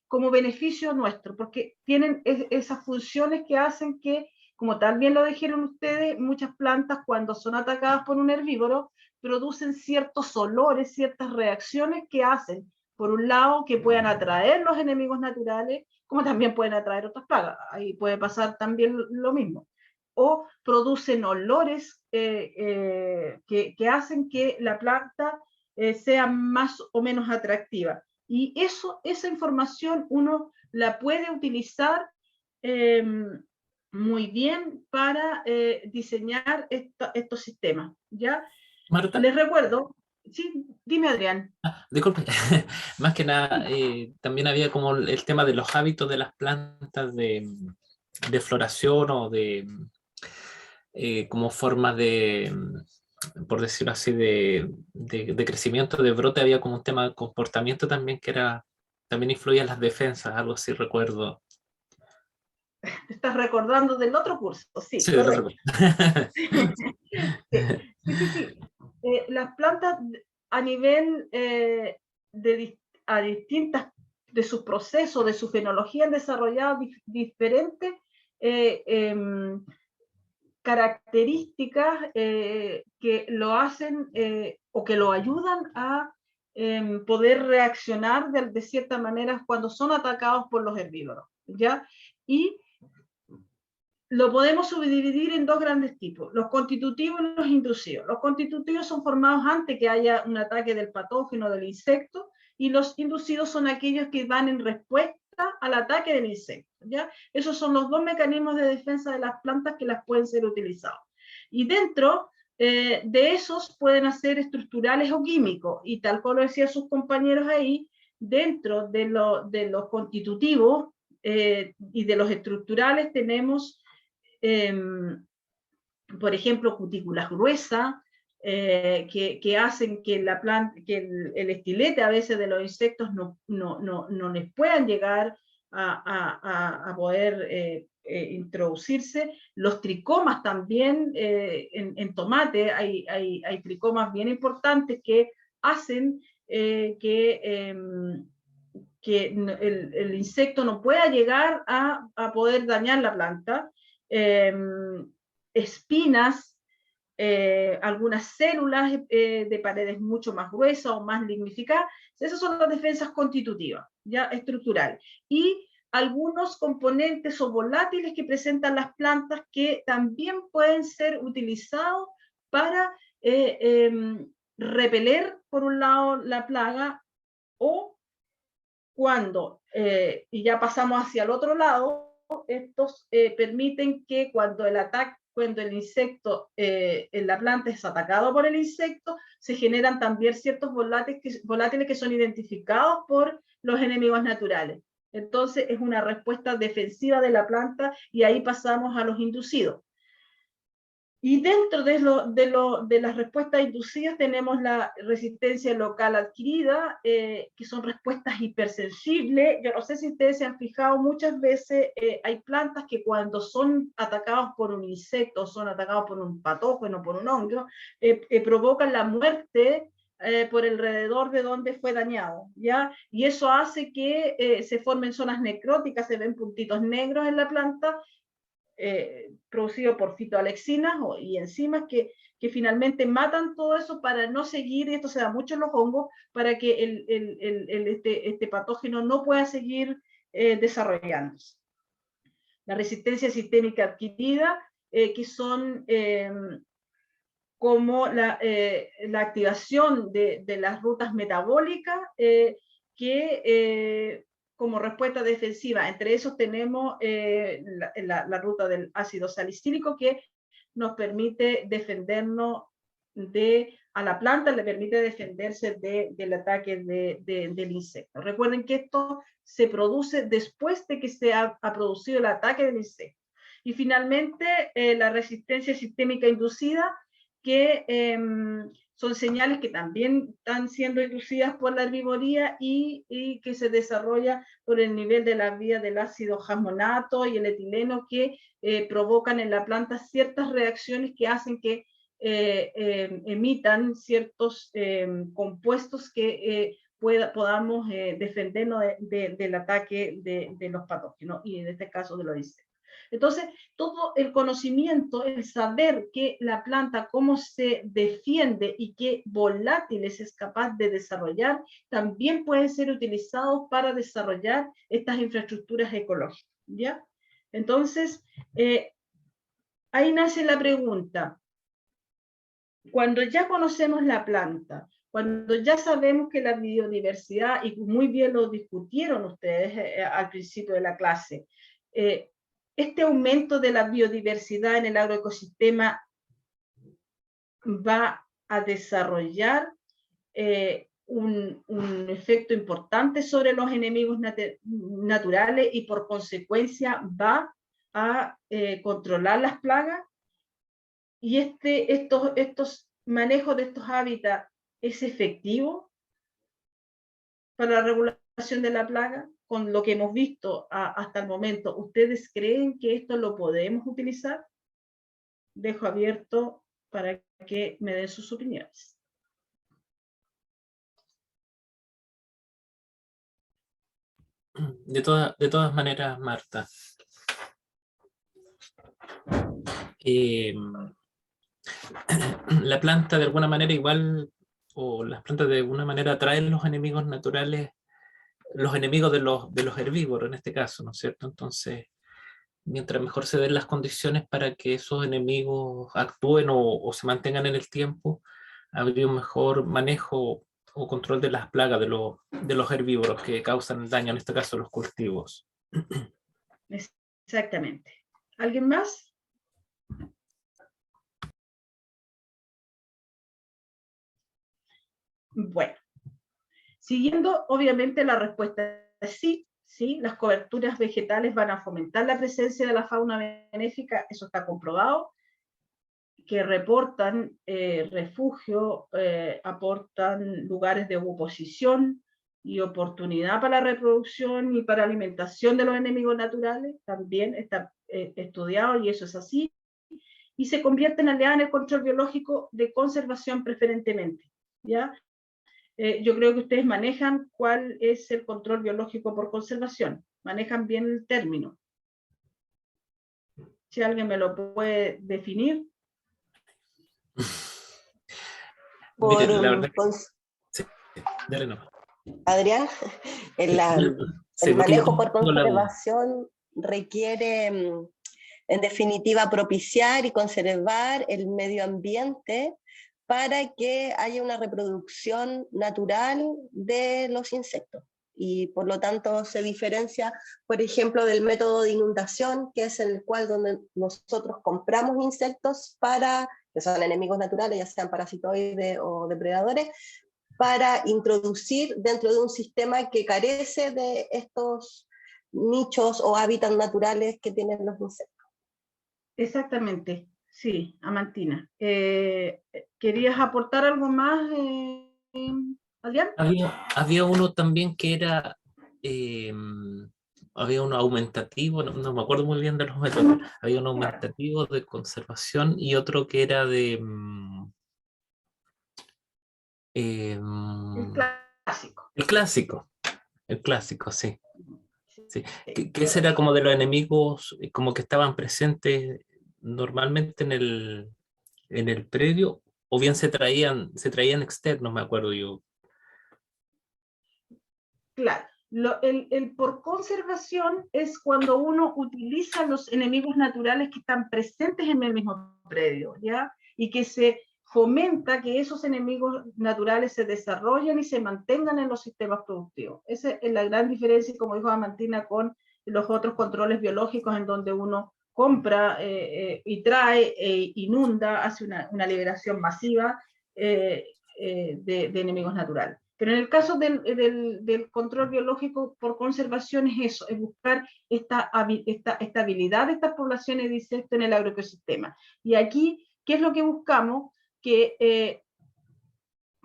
Speaker 2: como beneficio nuestro, porque tienen esas funciones que hacen que, como también lo dijeron ustedes, muchas plantas cuando son atacadas por un herbívoro producen ciertos olores, ciertas reacciones que hacen, por un lado, que puedan atraer los enemigos naturales, como también pueden atraer otras plagas. Ahí puede pasar también lo mismo. O producen olores que hacen que la planta sea más o menos atractiva. Y esa información uno la puede utilizar muy bien para diseñar estos sistemas, ¿ya?
Speaker 8: Marta.
Speaker 2: Les recuerdo, sí, dime Adrián.
Speaker 8: Disculpe, más que nada, también había como el tema de los hábitos de las plantas de floración o de como formas de, por decirlo así, de crecimiento, de brote, había como un tema de comportamiento también que era, también influía en las defensas, algo así recuerdo.
Speaker 2: Te estás recordando del otro curso, sí,
Speaker 8: Sí, del otro.
Speaker 2: sí. Las plantas a nivel a distintas de sus procesos, de su fenología, han desarrollado diferentes características que lo hacen o que lo ayudan a poder reaccionar de cierta manera cuando son atacados por los herbívoros, ¿ya? Y lo podemos subdividir en dos grandes tipos, los constitutivos y los inducidos. Los constitutivos son formados antes que haya un ataque del patógeno del insecto, y los inducidos son aquellos que van en respuesta al ataque del insecto, ¿ya? Esos son los dos mecanismos de defensa de las plantas que las pueden ser utilizados. Y dentro de esos pueden ser estructurales o químicos, y tal como lo decían sus compañeros ahí, dentro de los constitutivos y de los estructurales tenemos por ejemplo, cutículas gruesas, que hacen que, que el estilete a veces de los insectos no les puedan llegar a poder introducirse. Los tricomas también, en tomate hay tricomas bien importantes que hacen que el insecto no pueda llegar a poder dañar la planta. Espinas, algunas células de paredes mucho más gruesas o más lignificadas. Esas son las defensas constitutivas, ya estructurales. Y algunos componentes o volátiles que presentan las plantas que también pueden ser utilizados para repeler, por un lado, la plaga, o cuando, y ya pasamos hacia el otro lado, estos permiten que cuando el insecto, en la planta es atacado por el insecto, se generan también ciertos volátiles que son identificados por los enemigos naturales. Entonces es una respuesta defensiva de la planta, y ahí pasamos a los inducidos. Y dentro de las respuestas inducidas tenemos la resistencia local adquirida, que son respuestas hipersensibles. Yo no sé si ustedes se han fijado, muchas veces hay plantas que cuando son atacados por un insecto, son atacados por un patógeno, por un hongo, provocan la muerte por alrededor de donde fue dañado, ¿ya? Y eso hace que se formen zonas necróticas, se ven puntitos negros en la planta, producido por fitoalexinas y enzimas que finalmente matan todo eso para no seguir, y esto se da mucho en los hongos, para que este patógeno no pueda seguir desarrollándose. La resistencia sistémica adquirida, que son como la activación de las rutas metabólicas que como respuesta defensiva. Entre esos tenemos la ruta del ácido salicílico, que nos permite defendernos a la planta, le permite defenderse del ataque del insecto. Recuerden que esto se produce después de que se ha producido el ataque del insecto. Y finalmente, la resistencia sistémica inducida, que son señales que también están siendo inducidas por la herbivoría y que se desarrolla por el nivel de la vía del ácido jasmonato y el etileno, que provocan en la planta ciertas reacciones que hacen que emitan ciertos compuestos que podamos defendernos del ataque de los patógenos, y en este caso de los insectos. Entonces, todo el conocimiento, el saber que la planta, cómo se defiende y qué volátiles es capaz de desarrollar, también pueden ser utilizados para desarrollar estas infraestructuras ecológicas, ¿ya? Entonces, ahí nace la pregunta. Cuando ya conocemos la planta, cuando ya sabemos que la biodiversidad, y muy bien lo discutieron ustedes al principio de la clase, este aumento de la biodiversidad en el agroecosistema va a desarrollar un efecto importante sobre los enemigos naturales y por consecuencia va a controlar las plagas. Y estos manejos de estos hábitats es efectivo para la regulación de la plaga. Con lo que hemos visto hasta el momento, ¿ustedes creen que esto lo podemos utilizar? Dejo abierto para que me den sus opiniones.
Speaker 8: De todas maneras, Marta, la planta de alguna manera igual, o las plantas de alguna manera atraen los enemigos naturales, los enemigos de los herbívoros en este caso, ¿no es cierto? Entonces, mientras mejor se den las condiciones para que esos enemigos actúen o se mantengan en el tiempo, habría un mejor manejo o control de las plagas de los herbívoros que causan daño, en este caso los cultivos.
Speaker 2: Exactamente. ¿Alguien más? Bueno, siguiendo, obviamente la respuesta es sí, sí, las coberturas vegetales van a fomentar la presencia de la fauna benéfica, eso está comprobado, que reportan refugio, aportan lugares de oposición y oportunidad para la reproducción y para alimentación de los enemigos naturales, también está estudiado y eso es así, y se convierten en aliadas en el control biológico de conservación preferentemente, ¿ya? Yo creo que ustedes manejan cuál es el control biológico por conservación, manejan bien el término. Si alguien me lo puede definir.
Speaker 4: Adrián, el manejo por conservación requiere, en definitiva, propiciar y conservar el medio ambiente para que haya una reproducción natural de los insectos. Y por lo tanto se diferencia, por ejemplo, del método de inundación, que es el cual donde nosotros compramos insectos que son enemigos naturales, ya sean parasitoides o depredadores, para introducir dentro de un sistema que carece de estos nichos o hábitats naturales que tienen los insectos.
Speaker 2: Exactamente. Sí, Amantina. ¿Querías aportar algo más, Adrián?
Speaker 8: Había uno también que era, había uno aumentativo, no me acuerdo muy bien de los métodos, había uno aumentativo de conservación y otro que era de...
Speaker 2: el clásico.
Speaker 8: El clásico, sí. Sí. Que ese era como de los enemigos, como que estaban presentes normalmente en el predio, o bien se traían externos, me acuerdo yo.
Speaker 2: Claro, el por conservación es cuando uno utiliza los enemigos naturales que están presentes en el mismo predio, ¿ya? Y que se fomenta que esos enemigos naturales se desarrollen y se mantengan en los sistemas productivos. Esa es la gran diferencia, como dijo Amantina, con los otros controles biológicos en donde uno compra y trae, inunda, hace una liberación masiva de enemigos naturales. Pero en el caso del control biológico por conservación es eso, es buscar esta estabilidad de estas poblaciones de insectos en el agroecosistema. Y aquí, ¿qué es lo que buscamos? Que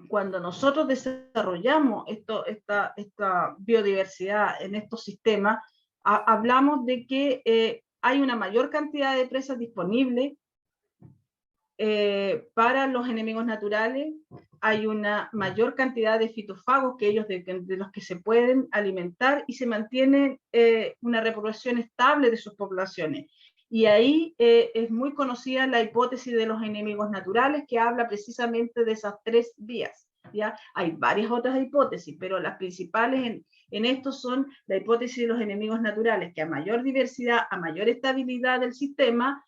Speaker 2: cuando nosotros desarrollamos esta biodiversidad en estos sistemas, hablamos de que hay una mayor cantidad de presas disponibles para los enemigos naturales, hay una mayor cantidad de fitofagos que ellos de los que se pueden alimentar y se mantiene una reproducción estable de sus poblaciones. Y ahí es muy conocida la hipótesis de los enemigos naturales, que habla precisamente de esas tres vías. ¿Ya? Hay varias otras hipótesis, pero las principales en esto son la hipótesis de los enemigos naturales, que a mayor diversidad, a mayor estabilidad del sistema,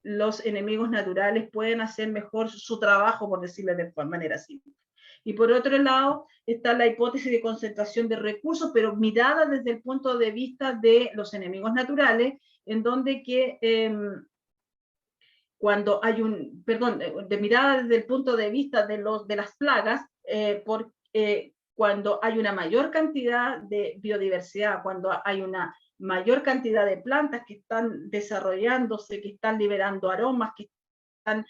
Speaker 2: los enemigos naturales pueden hacer mejor su trabajo, por decirlo de manera simple. Y por otro lado está la hipótesis de concentración de recursos, pero mirada desde el punto de vista de los enemigos naturales, en donde que cuando hay de mirada desde el punto de vista de las plagas, cuando hay una mayor cantidad de biodiversidad, cuando hay una mayor cantidad de plantas que están desarrollándose, que están liberando aromas, que están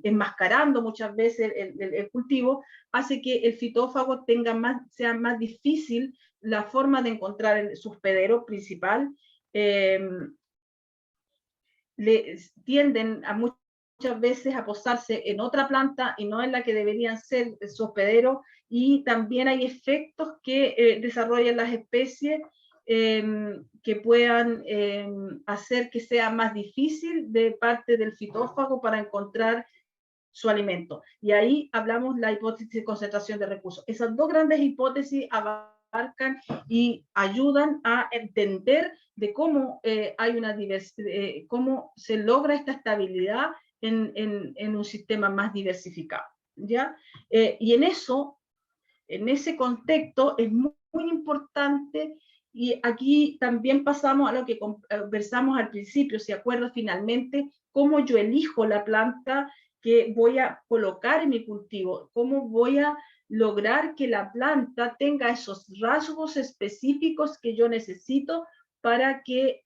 Speaker 2: enmascarando muchas veces el cultivo, hace que el fitófago sea más difícil la forma de encontrar su hospedero principal. Tienden a muchas veces a posarse en otra planta y no en la que deberían ser su hospedero, y también hay efectos que desarrollan las especies que puedan hacer que sea más difícil de parte del fitófago para encontrar su alimento. Y ahí hablamos la hipótesis de concentración de recursos. Esas dos grandes hipótesis abarcan y ayudan a entender de cómo hay una cómo se logra esta estabilidad en un sistema más diversificado, ¿ya? Y en ese contexto es muy importante, y aquí también pasamos a lo que conversamos al principio, ¿se acuerda? Finalmente, cómo yo elijo la planta que voy a colocar en mi cultivo, cómo voy a lograr que la planta tenga esos rasgos específicos que yo necesito para que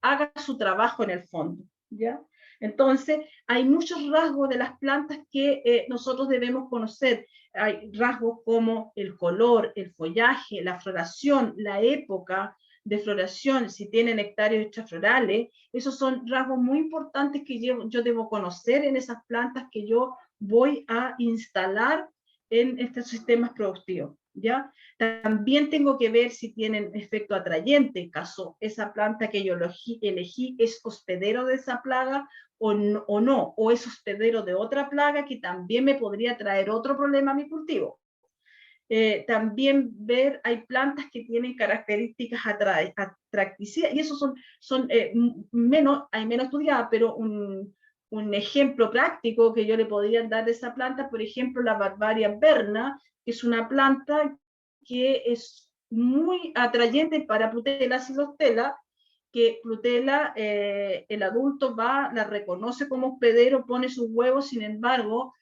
Speaker 2: haga su trabajo en el fondo, ¿ya? Entonces, hay muchos rasgos de las plantas que nosotros debemos conocer. Hay rasgos como el color, el follaje, la floración, la época de floración, si tienen nectarios extraflorales. Esos son rasgos muy importantes que yo debo conocer en esas plantas que yo voy a instalar en estos sistemas productivos, ¿ya? También tengo que ver si tienen efecto atrayente, en caso esa planta que yo elegí es hospedero de esa plaga o no, o es hospedero de otra plaga que también me podría traer otro problema a mi cultivo. También ver, hay plantas que tienen características atracticidas, y eso hay menos estudiadas, pero un ejemplo práctico que yo le podría dar de esa planta, por ejemplo, la Barbaria verna, que es una planta que es muy atrayente para Prutella xylostela, que Prutella, el adulto la reconoce como hospedero, pone sus huevos, sin embargo,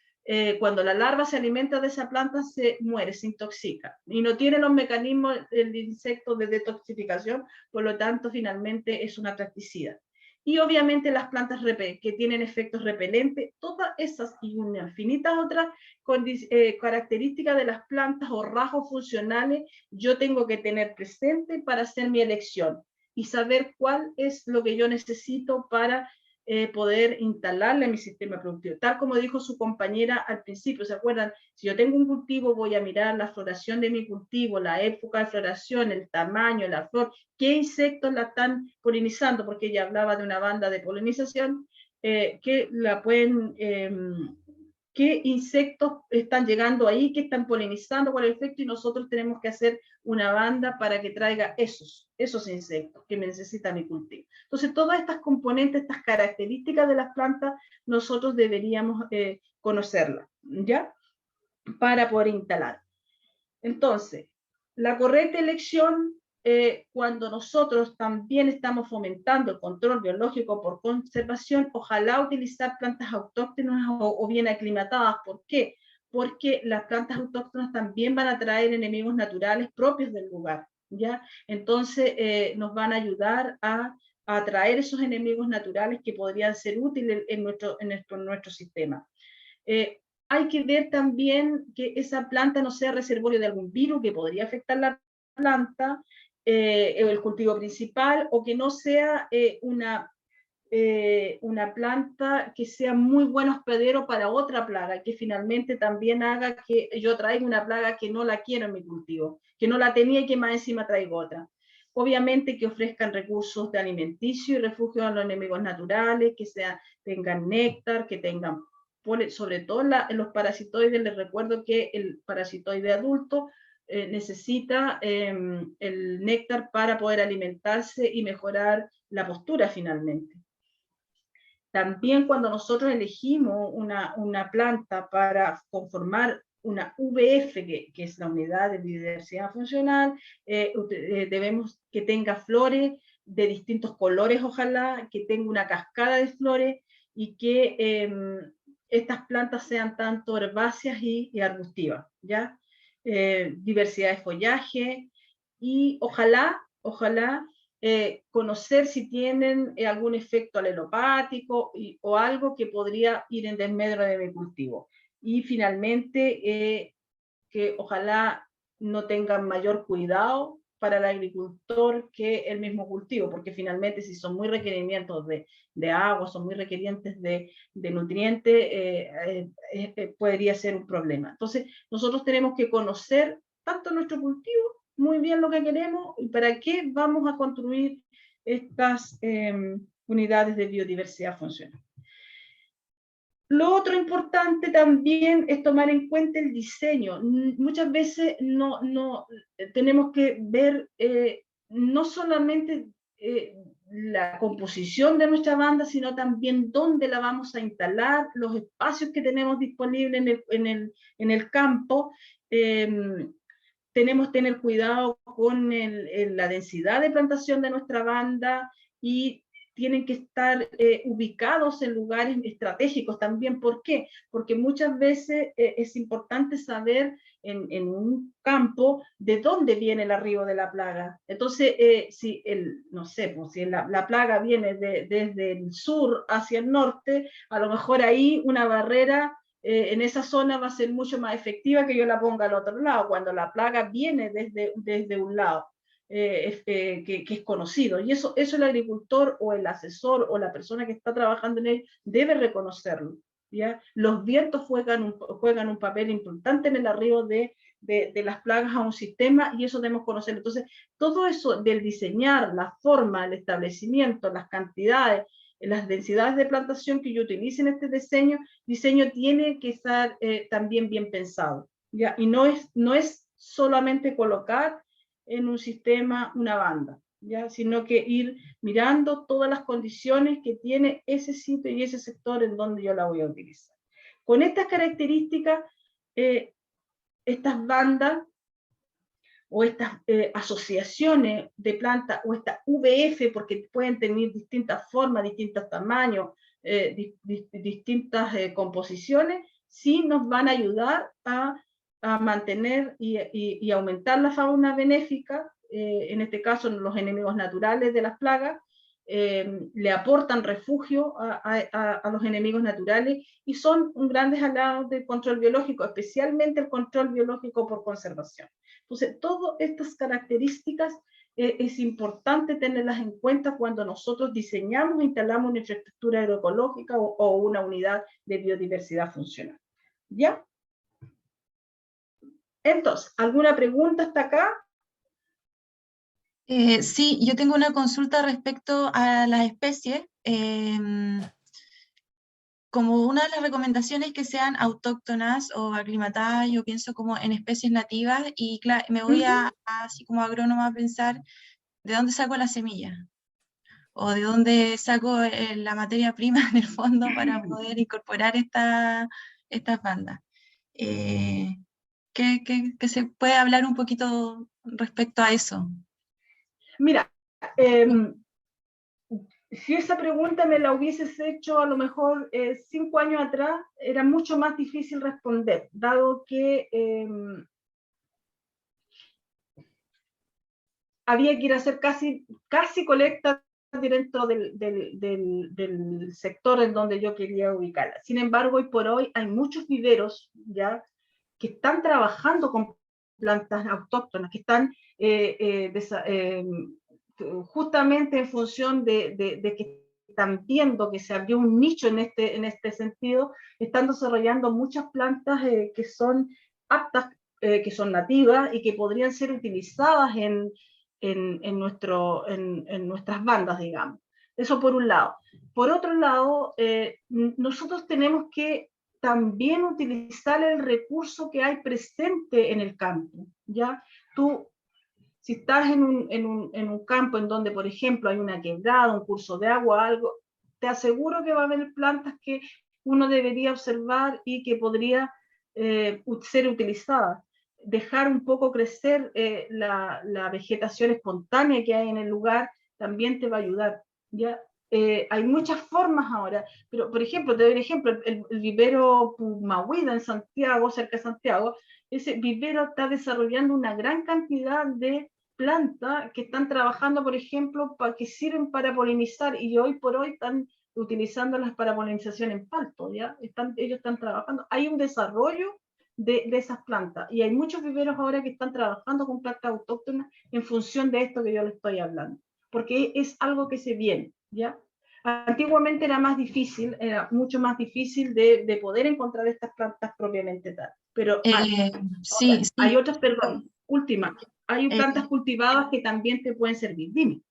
Speaker 2: cuando la larva se alimenta de esa planta se muere, se intoxica, y no tiene los mecanismos del insecto de detoxificación, por lo tanto finalmente es un atracticida. Y obviamente las plantas que tienen efectos repelentes, todas esas y una infinita otras características de las plantas o rasgos funcionales yo tengo que tener presente para hacer mi elección y saber cuál es lo que yo necesito para poder instalarla en mi sistema productivo. Tal como dijo su compañera al principio, ¿se acuerdan? Si yo tengo un cultivo, voy a mirar la floración de mi cultivo, la época de floración, el tamaño, la flor, qué insectos la están polinizando, porque ella hablaba de una banda de polinización, que la pueden... qué insectos están llegando ahí, qué están polinizando, cuál es el efecto, y nosotros tenemos que hacer una banda para que traiga esos insectos que necesita mi cultivo. Entonces, todas estas componentes, estas características de las plantas, nosotros deberíamos conocerlas, ¿ya? Para poder instalar. Entonces, la correcta elección cuando nosotros también estamos fomentando el control biológico por conservación, ojalá utilizar plantas autóctonas o bien aclimatadas. ¿Por qué? Porque las plantas autóctonas también van a traer enemigos naturales propios del lugar, ¿ya? Entonces nos van a ayudar a atraer esos enemigos naturales que podrían ser útiles en nuestro sistema. Hay que ver también que esa planta no sea reservorio de algún virus que podría afectar la planta, el cultivo principal, o que no sea una planta que sea muy buen hospedero para otra plaga, que finalmente también haga que yo traiga una plaga que no la quiero en mi cultivo, que no la tenía y que más encima traigo otra. Obviamente que ofrezcan recursos de alimenticio y refugio a los enemigos naturales, que tengan néctar, que tengan polen, sobre todo los parasitoides. Les recuerdo que el parasitoide adulto necesita el néctar para poder alimentarse y mejorar la postura finalmente. También cuando nosotros elegimos una planta para conformar una VF, que es la unidad de biodiversidad funcional, debemos que tenga flores de distintos colores, ojalá, que tenga una cascada de flores y que estas plantas sean tanto herbáceas y arbustivas, ¿ya? Diversidad de follaje y ojalá conocer si tienen algún efecto alelopático o algo que podría ir en desmedro de mi cultivo. Y finalmente, que ojalá no tengan mayor cuidado para el agricultor que el mismo cultivo, porque finalmente si son muy requerimientos de agua, son muy requerientes de nutrientes, podría ser un problema. Entonces, nosotros tenemos que conocer tanto nuestro cultivo, muy bien lo que queremos y para qué vamos a construir estas unidades de biodiversidad funcional. Lo otro importante también es tomar en cuenta el diseño. Muchas veces tenemos que ver no solamente la composición de nuestra banda, sino también dónde la vamos a instalar, los espacios que tenemos disponibles en el campo. Tenemos que tener cuidado con la densidad de plantación de nuestra banda y tienen que estar ubicados en lugares estratégicos también. ¿Por qué? Porque muchas veces es importante saber en un campo de dónde viene el arribo de la plaga. Entonces, si la plaga viene desde el sur hacia el norte, a lo mejor ahí una barrera en esa zona va a ser mucho más efectiva que yo la ponga al otro lado, cuando la plaga viene desde un lado. Que es conocido, y eso el agricultor o el asesor o la persona que está trabajando en él debe reconocerlo, ¿ya? Los vientos juegan un papel importante en el arribo de las plagas a un sistema, y eso debemos conocerlo. Entonces, todo eso del diseñar, la forma, el establecimiento, las cantidades, las densidades de plantación que yo utilice en este diseño tiene que estar también bien pensado, ¿ya? Y no es solamente colocar en un sistema una banda, ¿ya? Sino que ir mirando todas las condiciones que tiene ese sitio y ese sector en donde yo la voy a utilizar. Con estas características, estas bandas o estas asociaciones de plantas o esta VF, porque pueden tener distintas formas, distintos tamaños, distintas composiciones, sí nos van a ayudar a mantener y aumentar la fauna benéfica, en este caso los enemigos naturales de las plagas, le aportan refugio a los enemigos naturales y son grandes aliados del control biológico, especialmente el control biológico por conservación. Entonces, todas estas características es importante tenerlas en cuenta cuando nosotros diseñamos e instalamos una infraestructura agroecológica o una unidad de biodiversidad funcional. ¿Ya? Entonces, ¿alguna pregunta hasta acá?
Speaker 7: Sí, yo tengo una consulta respecto a las especies. Como una de las recomendaciones que sean autóctonas o aclimatadas, yo pienso como en especies nativas y claro, me voy así como agrónoma a pensar de dónde saco la semilla o de dónde saco la materia prima en el fondo para poder incorporar estas bandas. Que se puede hablar un poquito respecto a eso.
Speaker 2: Mira, si esa pregunta me la hubieses hecho a lo mejor 5 años atrás, era mucho más difícil responder, dado que había que ir a hacer casi colecta dentro del sector en donde yo quería ubicarla. Sin embargo, hoy por hoy hay muchos viveros ya que están trabajando con plantas autóctonas, que están justamente en función de que están viendo que se abrió un nicho en este sentido, están desarrollando muchas plantas que son aptas, que son nativas y que podrían ser utilizadas en nuestras bandas, digamos. Eso por un lado. Por otro lado, nosotros tenemos que también utilizar el recurso que hay presente en el campo, ¿ya? Tú, si estás en un campo en donde, por ejemplo, hay una quebrada, un curso de agua, algo, te aseguro que va a haber plantas que uno debería observar y que podría ser utilizadas. Dejar un poco crecer la vegetación espontánea que hay en el lugar también te va a ayudar, ¿ya? Hay muchas formas ahora, pero por ejemplo, te doy un ejemplo, el vivero Pumahuida en Santiago, cerca de Santiago, ese vivero está desarrollando una gran cantidad de plantas que están trabajando, por ejemplo, que sirven para polinizar y hoy por hoy están utilizándolas para polinización en palto, ¿ya? Ellos están trabajando, hay un desarrollo de esas plantas y hay muchos viveros ahora que están trabajando con plantas autóctonas en función de esto que yo les estoy hablando, porque es algo que se viene, ¿ya? Antiguamente era más difícil, era mucho más difícil de poder encontrar estas plantas propiamente tal, pero
Speaker 7: Sí,
Speaker 2: hay
Speaker 7: sí.
Speaker 2: otras, perdón, última, hay plantas cultivadas que también te pueden servir, dime.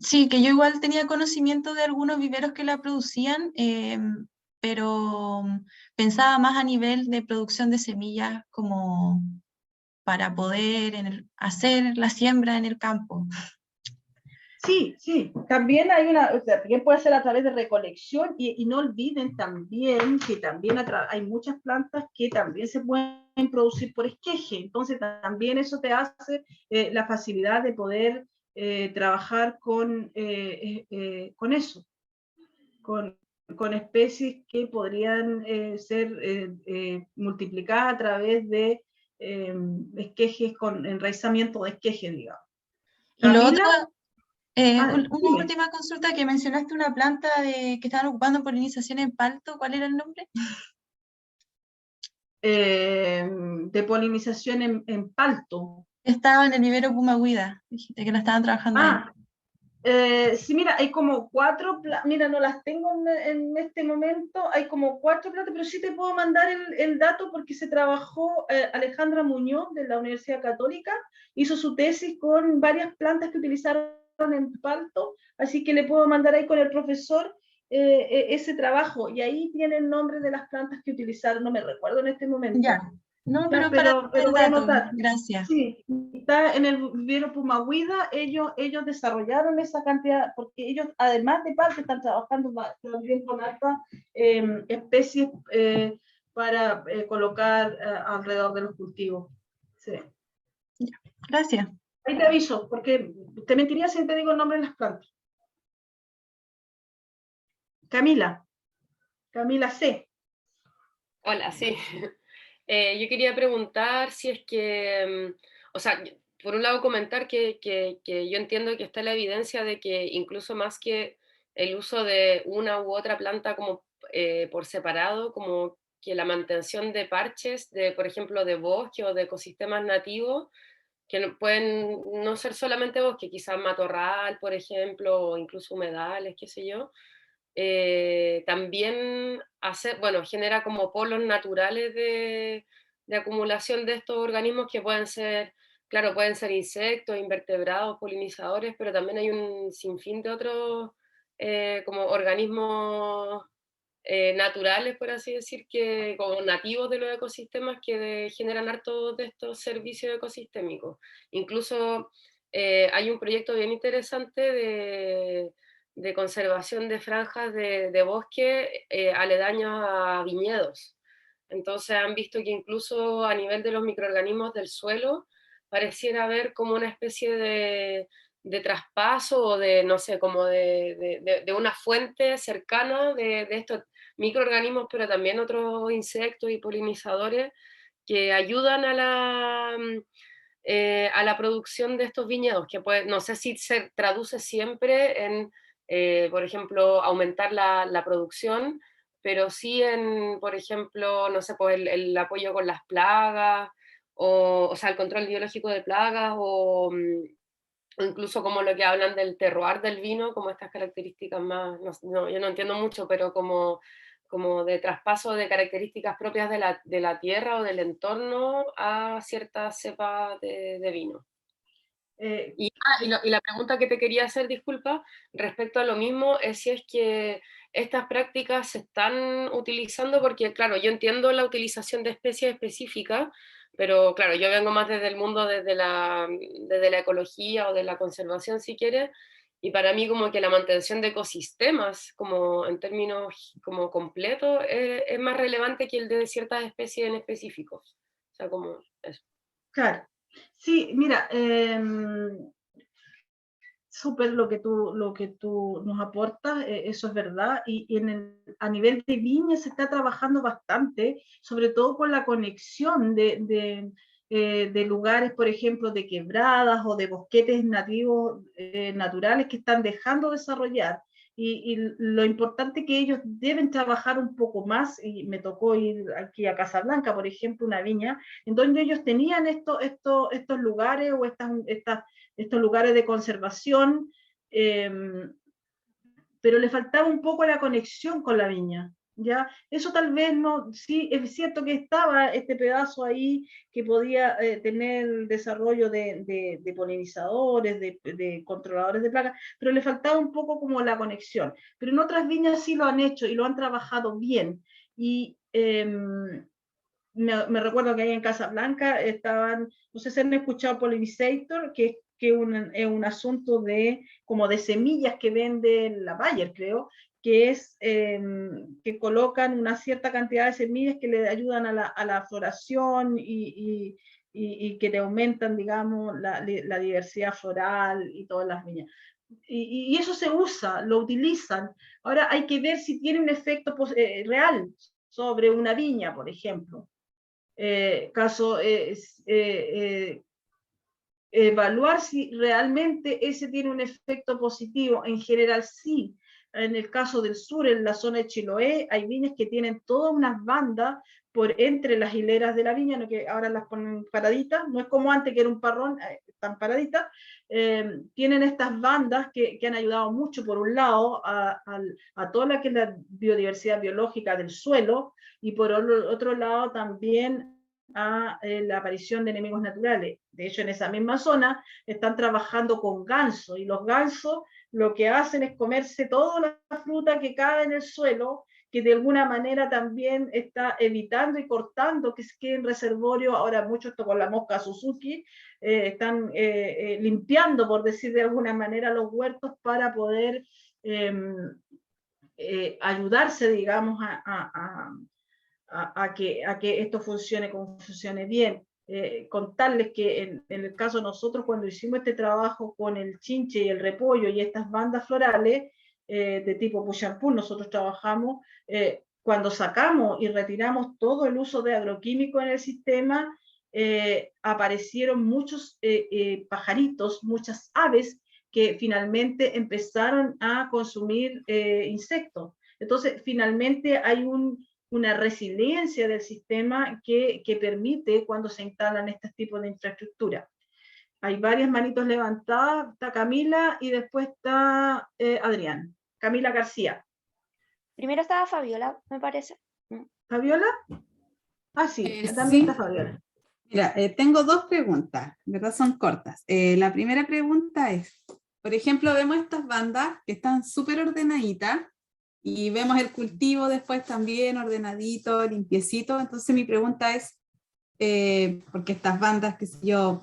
Speaker 7: Sí, que yo igual tenía conocimiento de algunos viveros que la producían, pero pensaba más a nivel de producción de semillas como para poder hacer la siembra en el campo.
Speaker 2: Sí, sí, también hay o sea, también puede ser a través de recolección y no olviden también que también hay muchas plantas que también se pueden producir por esqueje, entonces también eso te hace la facilidad de poder trabajar con eso, con especies que podrían ser multiplicadas a través de esquejes con enraizamiento de esquejes, digamos.
Speaker 7: Y lo
Speaker 2: Camila,
Speaker 7: otro, una
Speaker 2: dime.
Speaker 7: última consulta, que mencionaste una planta que estaban ocupando polinización en palto, ¿cuál era el nombre?
Speaker 2: De polinización en palto.
Speaker 7: Estaba en el vivero Pumahuida, dijiste que la estaban trabajando ahí.
Speaker 2: Sí, mira, hay como 4, mira, no las tengo en este momento, hay como 4 plantas, pero sí te puedo mandar el dato porque se trabajó, Alejandra Muñoz de la Universidad Católica, hizo su tesis con varias plantas que utilizaron en palto, así que le puedo mandar ahí con el profesor ese trabajo, y ahí tiene el nombre de las plantas que utilizaron, no me recuerdo en este momento.
Speaker 7: Ya, no,
Speaker 2: Ya,
Speaker 7: pero para
Speaker 2: pero
Speaker 7: el
Speaker 2: voy a
Speaker 7: dato,
Speaker 2: anotar.
Speaker 7: gracias.
Speaker 2: Sí, está en el vivero Pumahuida, ellos desarrollaron esa cantidad, porque ellos, además de parte, están trabajando también con altas especies para colocar alrededor de los cultivos. Sí.
Speaker 7: Ya, gracias.
Speaker 2: Ahí te aviso, porque te mentiría si te digo el nombre de las plantas. Camila C.
Speaker 11: Hola, sí. Yo quería preguntar si es que, o sea, por un lado comentar que yo entiendo que está la evidencia de que incluso más que el uso de una u otra planta como por separado, como que la mantención de parches, por ejemplo, de bosque o de ecosistemas nativos, que pueden no ser solamente bosque, quizás matorral, por ejemplo, o incluso humedales, qué sé yo, también genera como polos naturales de acumulación de estos organismos que pueden ser, claro, pueden ser insectos, invertebrados, polinizadores, pero también hay un sinfín de otros como organismos naturales, por así decir, que como nativos de los ecosistemas que generan harto de estos servicios ecosistémicos. Incluso hay un proyecto bien interesante de conservación de franjas de bosque aledaños a viñedos. Entonces han visto que incluso a nivel de los microorganismos del suelo pareciera haber como una especie de traspaso o de, no sé, como de una fuente cercana de estos microorganismos, pero también otros insectos y polinizadores que ayudan a la producción de estos viñedos, que puede, no sé si se traduce siempre en, por ejemplo, aumentar la producción, pero sí en, por ejemplo, no sé, pues el apoyo con las plagas, o sea, el control biológico de plagas, o incluso como lo que hablan del terroir del vino, como estas características más, yo no entiendo mucho, pero como de traspaso de características propias de la tierra o del entorno a ciertas cepas de vino. Y la pregunta que te quería hacer, disculpa, respecto a lo mismo, es si es que estas prácticas se están utilizando, porque claro, yo entiendo la utilización de especies específicas, pero claro, yo vengo más desde el mundo, desde la ecología o de la conservación, si quieres, y para mí como que la mantención de ecosistemas, como en términos como completos, es más relevante que el de ciertas especies en específicos. O sea, como eso.
Speaker 2: Claro. Sí, mira, súper lo que tú nos aportas, eso es verdad, y a nivel de viña se está trabajando bastante, sobre todo con la conexión de lugares, por ejemplo, de quebradas o de bosquetes nativos naturales que están dejando desarrollar. Y lo importante que ellos deben trabajar un poco más, y me tocó ir aquí a Casablanca, por ejemplo, una viña, en donde ellos tenían estos lugares o estos lugares de conservación, pero le faltaba un poco la conexión con la viña. ¿Ya? Eso tal vez no, sí, es cierto que estaba este pedazo ahí que podía tener desarrollo de polinizadores, de controladores de plagas, pero le faltaba un poco como la conexión. Pero en otras viñas sí lo han hecho y lo han trabajado bien. Y me recuerdo que ahí en Casablanca estaban, no sé si han escuchado Pollinizator, que es un asunto como de semillas que vende la Bayer, creo, que es que colocan una cierta cantidad de semillas que le ayudan a la floración y que le aumentan, digamos, la diversidad floral y todas las viñas. Y eso se usa, lo utilizan. Ahora hay que ver si tiene un efecto real sobre una viña, por ejemplo. Evaluar si realmente ese tiene un efecto positivo. En general sí. En el caso del sur, en la zona de Chiloé, hay viñas que tienen todas unas bandas por entre las hileras de la viña, ¿no? Que ahora las ponen paraditas, no es como antes que era un parrón, están paraditas. Tienen estas bandas que han ayudado mucho, por un lado, a toda la que es la biodiversidad biológica del suelo, y por otro lado también a la aparición de enemigos naturales. De hecho, en esa misma zona están trabajando con gansos, y los gansos lo que hacen es comerse toda la fruta que cae en el suelo, que de alguna manera también está evitando y cortando que se quede en reservorio. Ahora mucho esto con la mosca Suzuki, están limpiando, por decir de alguna manera, los huertos para poder ayudarse, digamos, a que esto funcione como funcione bien. Contarles que en el caso de nosotros, cuando hicimos este trabajo con el chinche y el repollo y estas bandas florales de tipo push and pull, nosotros trabajamos, cuando sacamos y retiramos todo el uso de agroquímicos en el sistema, aparecieron muchos pajaritos, muchas aves que finalmente empezaron a consumir insectos. Entonces, finalmente hay una resiliencia del sistema que permite cuando se instalan estos tipos de infraestructura. Hay varias manitos levantadas, está Camila y después está Adrián. Camila García.
Speaker 6: Primero estaba Fabiola, me parece.
Speaker 2: ¿Fabiola? Ah, sí, también
Speaker 3: sí.
Speaker 2: está Fabiola.
Speaker 3: Mira, tengo dos preguntas, ¿verdad? Son cortas. La primera pregunta es, por ejemplo, vemos estas bandas que están súper ordenaditas, y vemos el cultivo después también ordenadito, limpiecito. Entonces mi pregunta es, porque estas bandas, qué sé yo,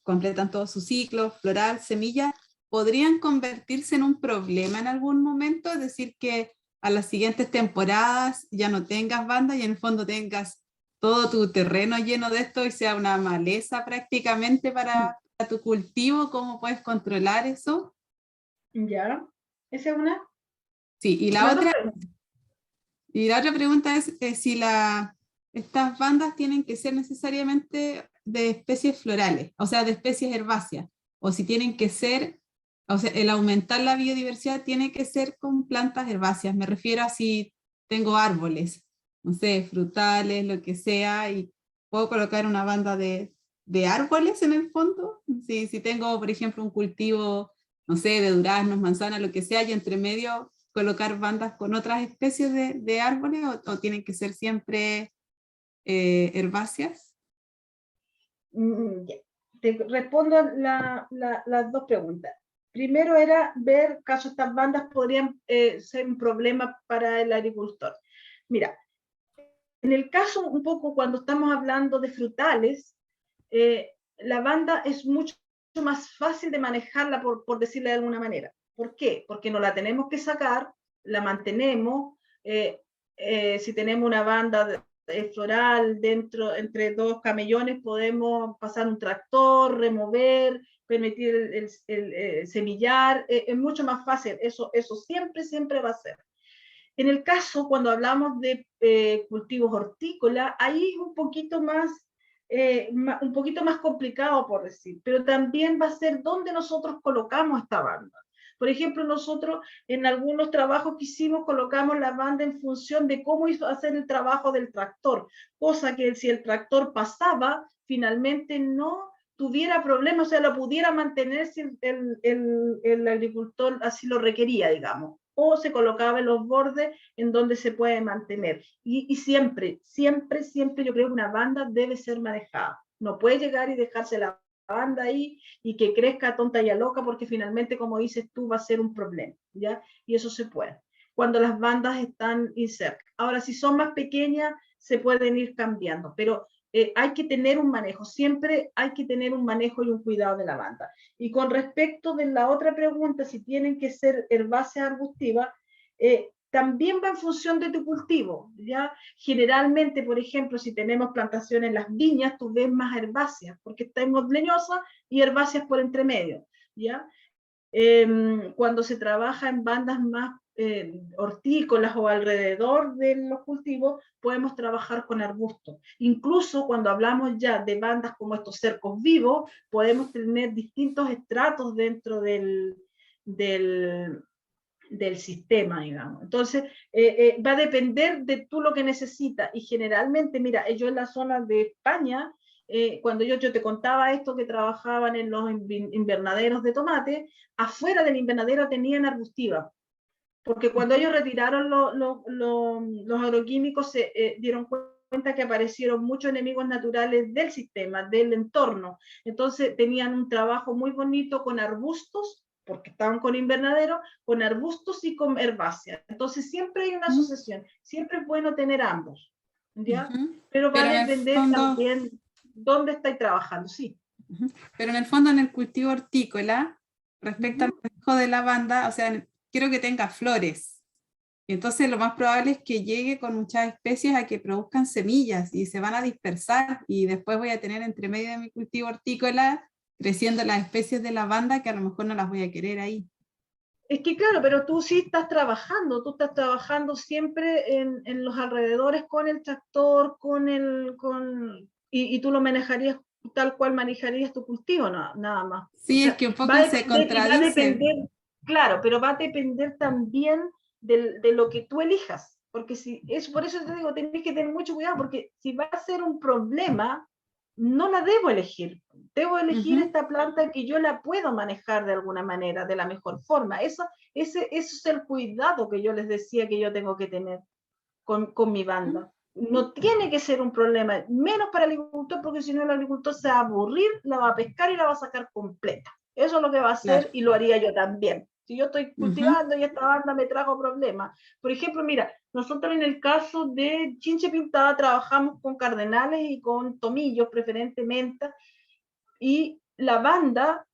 Speaker 3: completan todo su ciclo, floral, semilla, ¿podrían convertirse en un problema en algún momento? Es decir, que a las siguientes temporadas ya no tengas bandas y en el fondo tengas todo tu terreno lleno de esto y sea una maleza prácticamente para tu cultivo, ¿cómo puedes controlar eso?
Speaker 2: ¿Ya? ¿Esa es una?
Speaker 3: Sí, y
Speaker 2: Las
Speaker 3: la
Speaker 2: dos
Speaker 3: otra,
Speaker 2: preguntas.
Speaker 3: y la otra pregunta es si estas bandas tienen que ser necesariamente de especies florales, o sea, de especies herbáceas, o si tienen que ser, o sea, el aumentar la biodiversidad tiene que ser con plantas herbáceas. Me refiero a si tengo árboles, no sé, frutales, lo que sea, y puedo colocar una banda de árboles en el fondo. Si tengo, por ejemplo, un cultivo, no sé, de duraznos, manzanas, lo que sea, y entre medio colocar bandas con otras especies de árboles, o tienen que ser siempre herbáceas.
Speaker 2: Ya. Te respondo las dos preguntas. Primero era ver caso estas bandas podrían ser un problema para el agricultor. Mira, en el caso un poco cuando estamos hablando de frutales, la banda es mucho más fácil de manejarla, por decirle de alguna manera. ¿Por qué? Porque no la tenemos que sacar, la mantenemos. Si tenemos una banda floral dentro, entre dos camellones, podemos pasar un tractor, remover, permitir el semillar. Es mucho más fácil. Eso siempre va a ser. En el caso, cuando hablamos de cultivos hortícolas, ahí es un poquito más complicado, por decir, pero también va a ser donde nosotros colocamos esta banda. Por ejemplo, nosotros en algunos trabajos que hicimos colocamos la banda en función de cómo hizo hacer el trabajo del tractor, cosa que si el tractor pasaba, finalmente no tuviera problemas, o sea, lo pudiera mantener si el agricultor así lo requería, digamos, o se colocaba en los bordes en donde se puede mantener. Y siempre yo creo que una banda debe ser manejada. No puede llegar y dejarse la banda ahí y que crezca tonta y a loca, porque finalmente, como dices tú, va a ser un problema, ¿ya? Y eso se puede, cuando las bandas están insertas. Ahora, si son más pequeñas, se pueden ir cambiando, pero hay que tener un manejo, siempre hay que tener un manejo y un cuidado de la banda. Y con respecto de la otra pregunta, si tienen que ser herbáceas arbustivas, también va en función de tu cultivo, ¿ya? Generalmente, por ejemplo, si tenemos plantaciones en las viñas, tú ves más herbáceas, porque tenemos leñosas y herbáceas por entre medio, ¿ya? Cuando se trabaja en bandas más hortícolas o alrededor de los cultivos, podemos trabajar con arbustos. Incluso cuando hablamos ya de bandas como estos cercos vivos, podemos tener distintos estratos dentro del sistema, digamos. Entonces, va a depender de tú lo que necesitas. Y generalmente, mira, yo en la zona de España, cuando yo te contaba esto, que trabajaban en los invernaderos de tomate, afuera del invernadero tenían arbustiva, porque cuando ellos retiraron los agroquímicos se dieron cuenta que aparecieron muchos enemigos naturales del sistema, del entorno. Entonces tenían un trabajo muy bonito con arbustos, porque estaban con invernadero, con arbustos y con herbáceas. Entonces siempre hay una asociación, siempre es bueno tener ambos, ¿ya? Pero va a depender también dónde estáis trabajando, sí.
Speaker 3: Pero en el fondo, en el cultivo hortícola, respecto al manejo de la banda, o sea, quiero que tenga flores. Y entonces lo más probable es que llegue con muchas especies a que produzcan semillas y se van a dispersar, y después voy a tener entre medio de mi cultivo hortícola creciendo las especies de la banda que a lo mejor no las voy a querer ahí.
Speaker 2: Es que claro, pero tú sí estás trabajando siempre en los alrededores con el tractor, y tú lo manejarías tal cual manejarías tu cultivo, nada más.
Speaker 3: Sí,
Speaker 2: o sea,
Speaker 3: es que un poco se contradice.
Speaker 2: Claro, pero va a depender también de lo que tú elijas, porque por eso te digo, tienes que tener mucho cuidado, porque si va a ser un problema, no la debo elegir. Debo elegir esta planta que yo la puedo manejar de alguna manera, de la mejor forma. Eso es el cuidado que yo les decía que yo tengo que tener con mi banda. No tiene que ser un problema, menos para el agricultor, porque si no el agricultor se va a aburrir, la va a pescar y la va a sacar completa. Eso es lo que va a hacer, claro. Y lo haría yo también. Si yo estoy cultivando y esta banda me trajo problemas. Por ejemplo, mira, nosotros en el caso de chinche pintada trabajamos con cardenales y con tomillos preferentemente, y la banda,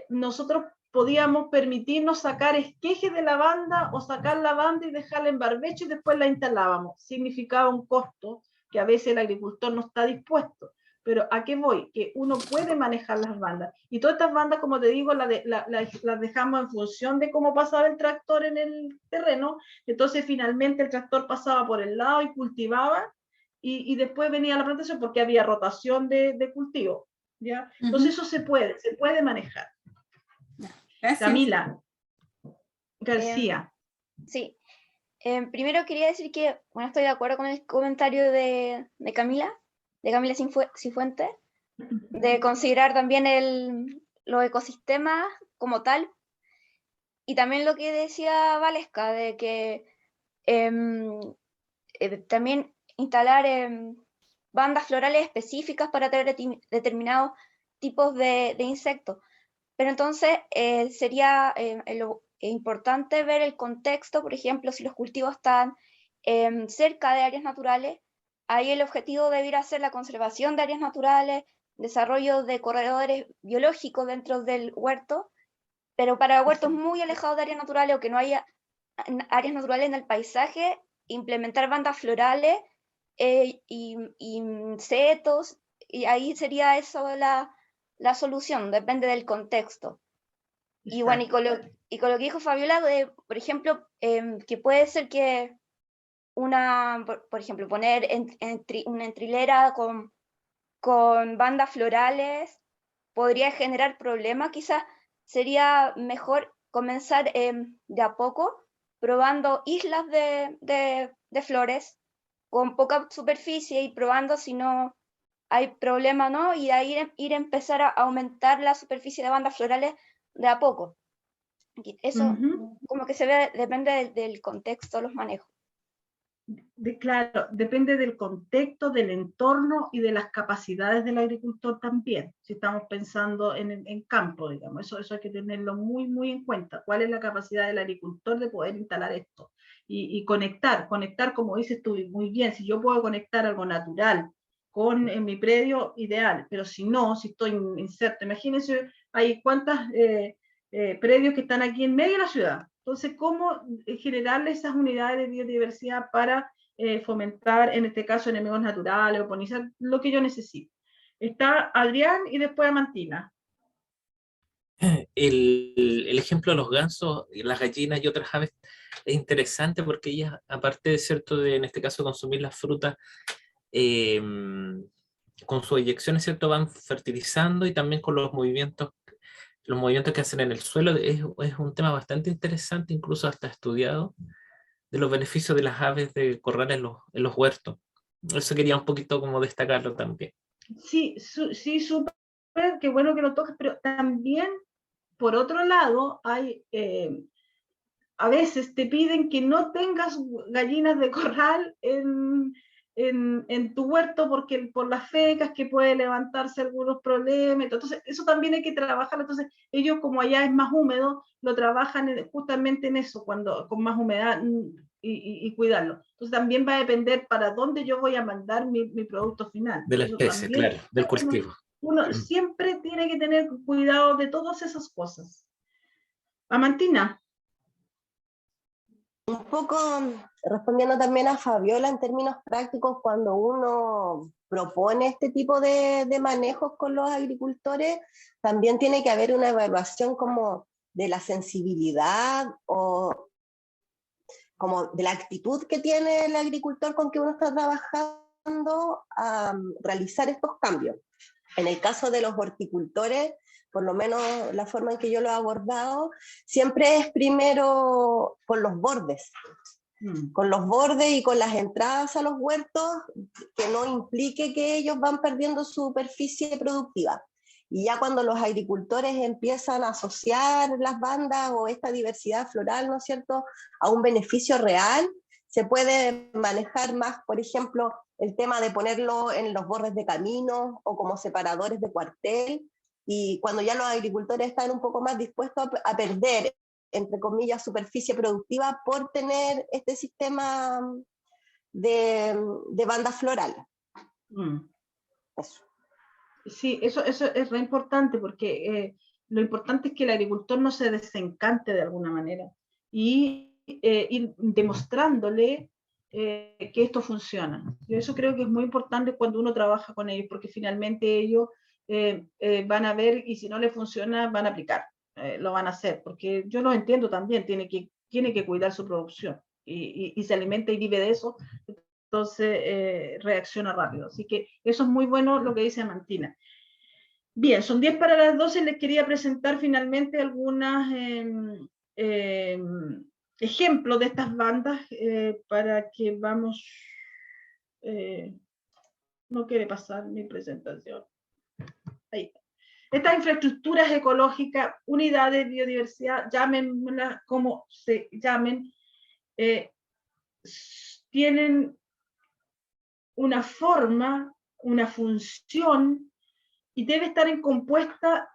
Speaker 2: nosotros podíamos permitirnos sacar esquejes de la banda o sacar la banda y dejarla en barbecho y después la instalábamos. Significaba un costo que a veces el agricultor no está dispuesto. Pero ¿a qué voy? Que uno puede manejar las bandas. Y todas estas bandas, como te digo, las dejamos en función de cómo pasaba el tractor en el terreno. Entonces, finalmente, el tractor pasaba por el lado y cultivaba, y después venía la plantación porque había rotación de cultivo, ¿ya? Entonces, eso se puede manejar.
Speaker 3: Gracias.
Speaker 2: Camila García.
Speaker 6: Sí. Primero quería decir que, bueno, estoy de acuerdo con el comentario de Camila Cifuentes, de considerar también los ecosistemas como tal, y también lo que decía Valesca, de que también instalar bandas florales específicas para atraer determinados tipos de insectos. Pero entonces sería importante ver el contexto. Por ejemplo, si los cultivos están cerca de áreas naturales, ahí el objetivo debería ser la conservación de áreas naturales, desarrollo de corredores biológicos dentro del huerto, pero para huertos muy alejados de áreas naturales o que no haya áreas naturales en el paisaje, implementar bandas florales y setos, y ahí sería eso la solución, depende del contexto. Y bueno, y con lo que dijo Fabiola, por ejemplo, que puede ser que por ejemplo, poner una entrilera con bandas florales podría generar problemas. Quizás sería mejor comenzar de a poco, probando islas de flores con poca superficie y probando si no hay problema, ¿no? Y ahí ir a empezar a aumentar la superficie de bandas florales de a poco. Eso como que se ve, depende del contexto, los manejos.
Speaker 2: Claro, depende del contexto, del entorno y de las capacidades del agricultor también, si estamos pensando en campo, digamos, eso hay que tenerlo muy, muy en cuenta, cuál es la capacidad del agricultor de poder instalar esto, y conectar, como dices tú muy bien, si yo puedo conectar algo natural en mi predio, ideal, pero si no, si estoy inserto, imagínense, hay cuántas predios que están aquí en medio de la ciudad. Entonces, ¿cómo generarle esas unidades de biodiversidad para fomentar, en este caso, enemigos naturales o polinizar lo que yo necesito? Está Adrián y después Amantina.
Speaker 8: El ejemplo de los gansos, las gallinas y otras aves es interesante porque ellas, aparte de cierto, en este caso consumir las frutas, con sus eyecciones, cierto, van fertilizando, y también con los movimientos que hacen en el suelo. Es un tema bastante interesante, incluso hasta estudiado, de los beneficios de las aves de corral en los huertos. Eso quería un poquito como destacarlo también.
Speaker 2: Sí, súper, qué bueno que lo tocas, pero también, por otro lado, hay, a veces te piden que no tengas gallinas de corral en tu huerto por las fecas, que puede levantarse algunos problemas. Entonces, eso también hay que trabajarlo. Entonces, ellos, como allá es más húmedo, lo trabajan justamente en eso, con más humedad, y cuidarlo. Entonces, también va a depender para dónde yo voy a mandar mi producto final.
Speaker 8: De la
Speaker 2: Eso
Speaker 8: especie,
Speaker 2: también,
Speaker 8: claro, del cultivo.
Speaker 2: uno siempre tiene que tener cuidado de todas esas cosas. Amantina.
Speaker 4: Un poco respondiendo también a Fabiola en términos prácticos, cuando uno propone este tipo de manejos con los agricultores, también tiene que haber una evaluación como de la sensibilidad o como de la actitud que tiene el agricultor con que uno está trabajando a realizar estos cambios. En el caso de los horticultores, por lo menos la forma en que yo lo he abordado, siempre es primero con los bordes y con las entradas a los huertos, que no implique que ellos van perdiendo superficie productiva. Y ya cuando los agricultores empiezan a asociar las bandas o esta diversidad floral, ¿no es cierto?, a un beneficio real, se puede manejar más, por ejemplo, el tema de ponerlo en los bordes de caminos o como separadores de cuartel. Y cuando ya los agricultores están un poco más dispuestos a perder, entre comillas, superficie productiva por tener este sistema de bandas florales.
Speaker 2: Eso. Sí, eso es re importante, porque lo importante es que el agricultor no se desencante de alguna manera, y ir demostrándole que esto funciona. Yo eso creo que es muy importante cuando uno trabaja con ellos, porque finalmente ellos van a ver y si no les funciona van a aplicar, lo van a hacer, porque yo lo entiendo también, tiene que cuidar su producción y se alimenta y vive de eso, entonces reacciona rápido. Así que eso es muy bueno lo que dice Amantina. Bien, son 10 para las 12, les quería presentar finalmente algunas ejemplos de estas bandas para que vamos... no quiere pasar mi presentación. Ahí. Estas infraestructuras ecológicas, unidades de biodiversidad, llámenlas como se llamen, tienen una forma, una función y debe estar compuesta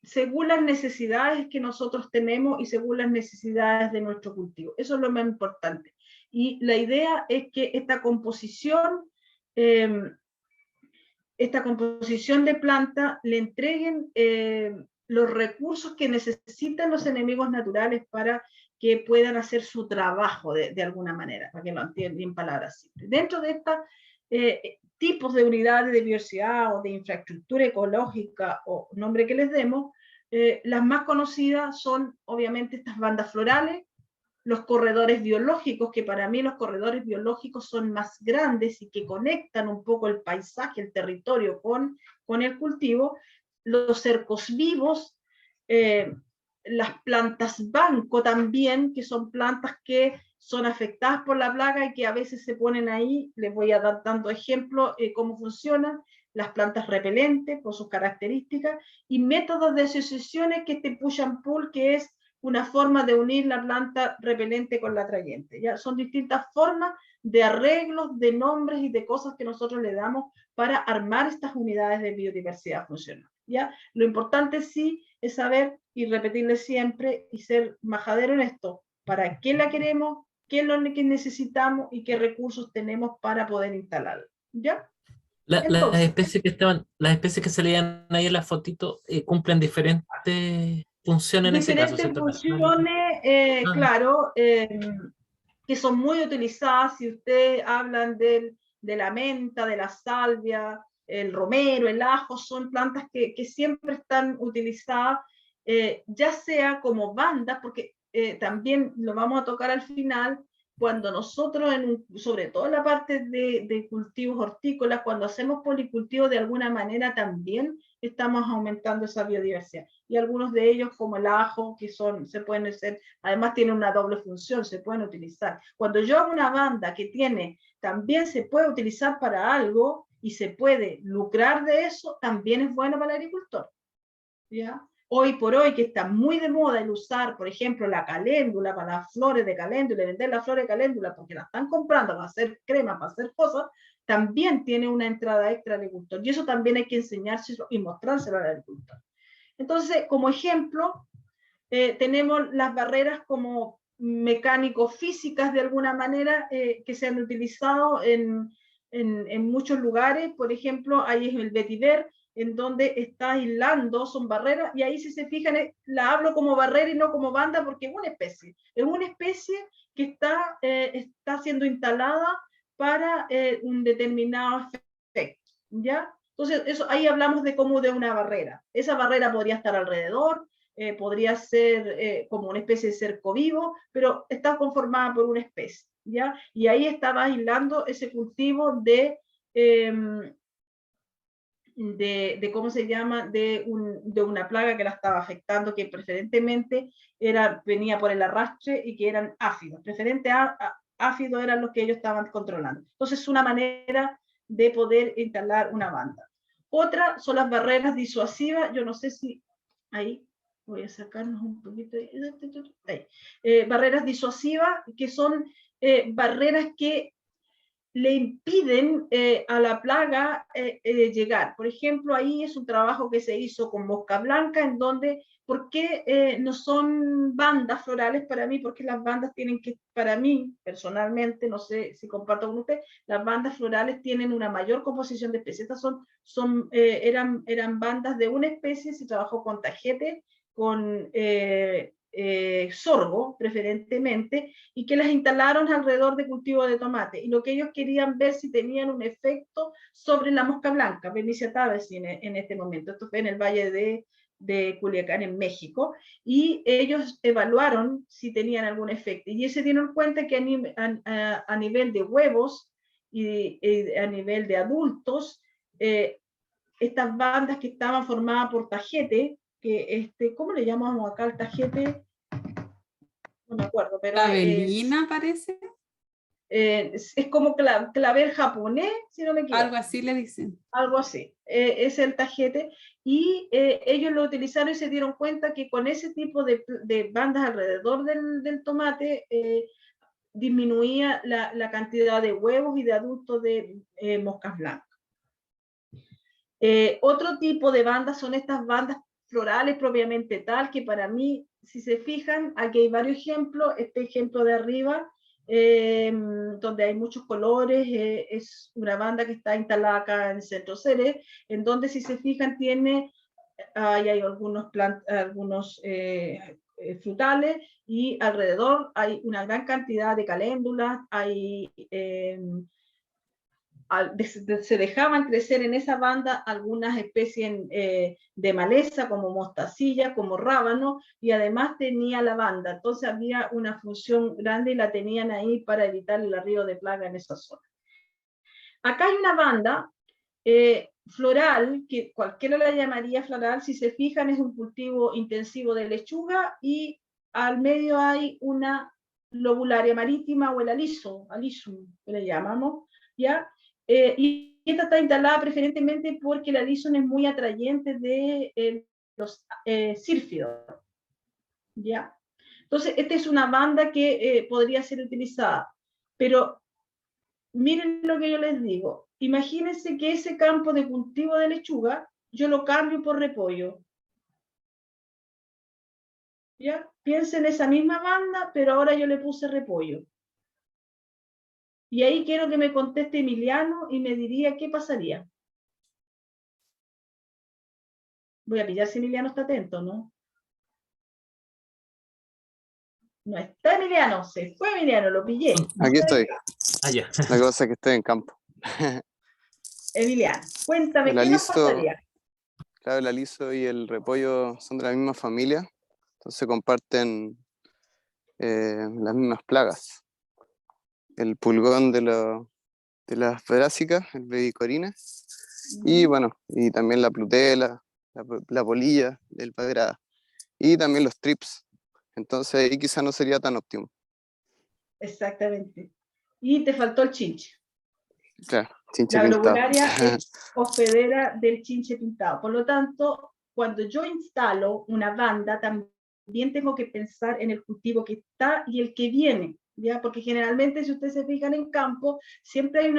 Speaker 2: según las necesidades que nosotros tenemos y según las necesidades de nuestro cultivo. Eso es lo más importante. Y la idea es que esta composición de planta le entreguen los recursos que necesitan los enemigos naturales para que puedan hacer su trabajo de alguna manera, para que lo entiendan en palabras simples. Dentro de estos tipos de unidades de biodiversidad o de infraestructura ecológica o nombre que les demos, las más conocidas son obviamente estas bandas florales, los corredores biológicos, que para mí los corredores biológicos son más grandes y que conectan un poco el paisaje, el territorio con el cultivo, los cercos vivos, las plantas banco también, que son plantas que son afectadas por la plaga y que a veces se ponen ahí, les voy a dar dando ejemplo cómo funcionan, las plantas repelentes por sus características, y métodos de asociaciones que este push and pull, que es una forma de unir la planta repelente con la atrayente. ¿Ya? Son distintas formas de arreglos, de nombres y de cosas que nosotros le damos para armar estas unidades de biodiversidad funcional. ¿Ya? Lo importante sí es saber y repetirle siempre y ser majadero en esto, para qué la queremos, qué es lo que necesitamos y qué recursos tenemos para poder instalarla. ¿Ya?
Speaker 8: Las especies que se leían ahí en la fotito cumplen diferentes funciones en ese caso,
Speaker 2: Diferentes
Speaker 8: ¿cierto?
Speaker 2: funciones, claro, que son muy utilizadas. Si ustedes hablan de la menta, de la salvia, el romero, el ajo, son plantas que siempre están utilizadas, ya sea como bandas, porque también lo vamos a tocar al final, cuando nosotros, sobre todo en la parte de cultivos hortícolas, cuando hacemos policultivo, de alguna manera también estamos aumentando esa biodiversidad. Y algunos de ellos, como el ajo, que se pueden hacer, además tienen una doble función, se pueden utilizar. Cuando yo hago una banda que también se puede utilizar para algo y se puede lucrar de eso, también es bueno para el agricultor. ¿Ya? Hoy por hoy, que está muy de moda el usar, por ejemplo, la caléndula para las flores de caléndula, vender las flores de caléndula porque las están comprando para hacer crema, para hacer cosas, también tiene una entrada extra al agricultor. Y eso también hay que enseñárselo y mostrárselo al agricultor. Entonces, como ejemplo, tenemos las barreras como mecánico-físicas de alguna manera que se han utilizado en muchos lugares. Por ejemplo, ahí es el vetiver, en donde está aislando, son barreras, y ahí si se fijan, la hablo como barrera y no como banda porque es una especie que está siendo instalada para un determinado efecto, ¿ya? Entonces, ahí hablamos de como de una barrera. Esa barrera podría estar alrededor, podría ser como una especie de cerco vivo, pero está conformada por una especie, ¿ya? Y ahí estaba aislando ese cultivo de ¿cómo se llama? De una plaga que la estaba afectando, que preferentemente venía por el arrastre y que eran áfidos. Áfidos eran los que ellos estaban controlando. Entonces, es una manera de poder instalar una banda. Otra son las barreras disuasivas. Yo no sé si ahí voy a sacarnos un poquito ahí. Barreras disuasivas, que son barreras que le impiden a la plaga llegar. Por ejemplo, ahí es un trabajo que se hizo con mosca blanca, en donde, ¿por qué no son bandas florales para mí? Porque las bandas tienen que, para mí, personalmente, no sé si comparto con usted, las bandas florales tienen una mayor composición de especies. Estas eran bandas de una especie, se trabajó con tajete, con sorgo preferentemente, y que las instalaron alrededor de cultivos de tomate. Y lo que ellos querían ver si tenían un efecto sobre la mosca blanca, Bernicia tabaci en este momento. Esto fue en el Valle de Culiacán, en México, y ellos evaluaron si tenían algún efecto. Y se dieron cuenta que a nivel de huevos y a nivel de adultos, estas bandas que estaban formadas por tajete, que ¿cómo le llamamos acá al tajete? No me acuerdo, pero
Speaker 3: Clavelina, parece.
Speaker 2: Es como clavel japonés, si no me equivoco.
Speaker 3: Algo así le dicen.
Speaker 2: Algo así, es el tajete, y ellos lo utilizaron y se dieron cuenta que con ese tipo de bandas alrededor del tomate disminuía la cantidad de huevos y de adultos de moscas blancas. Otro tipo de bandas son estas bandas florales propiamente tal, que para mí, si se fijan, aquí hay varios ejemplos. Este ejemplo de arriba, donde hay muchos colores, es una banda que está instalada acá en Centro Ceres, en donde, si se fijan, tiene, hay algunos frutales, y alrededor hay una gran cantidad de caléndulas, hay se dejaban crecer en esa banda algunas especies de maleza, como mostacilla, como rábano, y además tenía lavanda. Entonces había una función grande y la tenían ahí para evitar el arribo de plaga en esa zona. Acá hay una banda floral, que cualquiera la llamaría floral. Si se fijan, es un cultivo intensivo de lechuga, y al medio hay una lobularia marítima, o el alisum, que le llamamos, ¿ya? Y esta está instalada preferentemente porque el alisum es muy atrayente de los sírfidos, ¿ya? Entonces, esta es una banda que podría ser utilizada. Pero miren lo que yo les digo. Imagínense que ese campo de cultivo de lechuga yo lo cambio por repollo, ¿ya? Piensen en esa misma banda, pero ahora yo le puse repollo. Y ahí quiero que me conteste Emiliano y me diría qué pasaría. Voy a pillar si Emiliano está atento, ¿no? No está Emiliano, se fue Emiliano, lo pillé.
Speaker 5: Aquí estoy.
Speaker 8: Ya.
Speaker 5: La cosa es que estoy en campo.
Speaker 2: Emiliano, cuéntame,
Speaker 5: El
Speaker 2: ¿qué nos
Speaker 5: aliso,
Speaker 2: pasaría?
Speaker 5: claro, el aliso y el repollo son de la misma familia, entonces comparten las mismas plagas. El pulgón de las brásicas, el Bedicorina, y bueno, y también la plutela, la polilla, el pagrada, y también los trips. Entonces ahí quizá no sería tan óptimo.
Speaker 2: Exactamente. Y te faltó el chinche.
Speaker 5: Claro, chinche
Speaker 2: La
Speaker 5: pintado.
Speaker 2: globularia es hospedera del chinche pintado. Por lo tanto, cuando yo instalo una banda, también tengo que pensar en el cultivo que está y el que viene, ¿ya? Porque generalmente, si ustedes se fijan en campo, siempre hay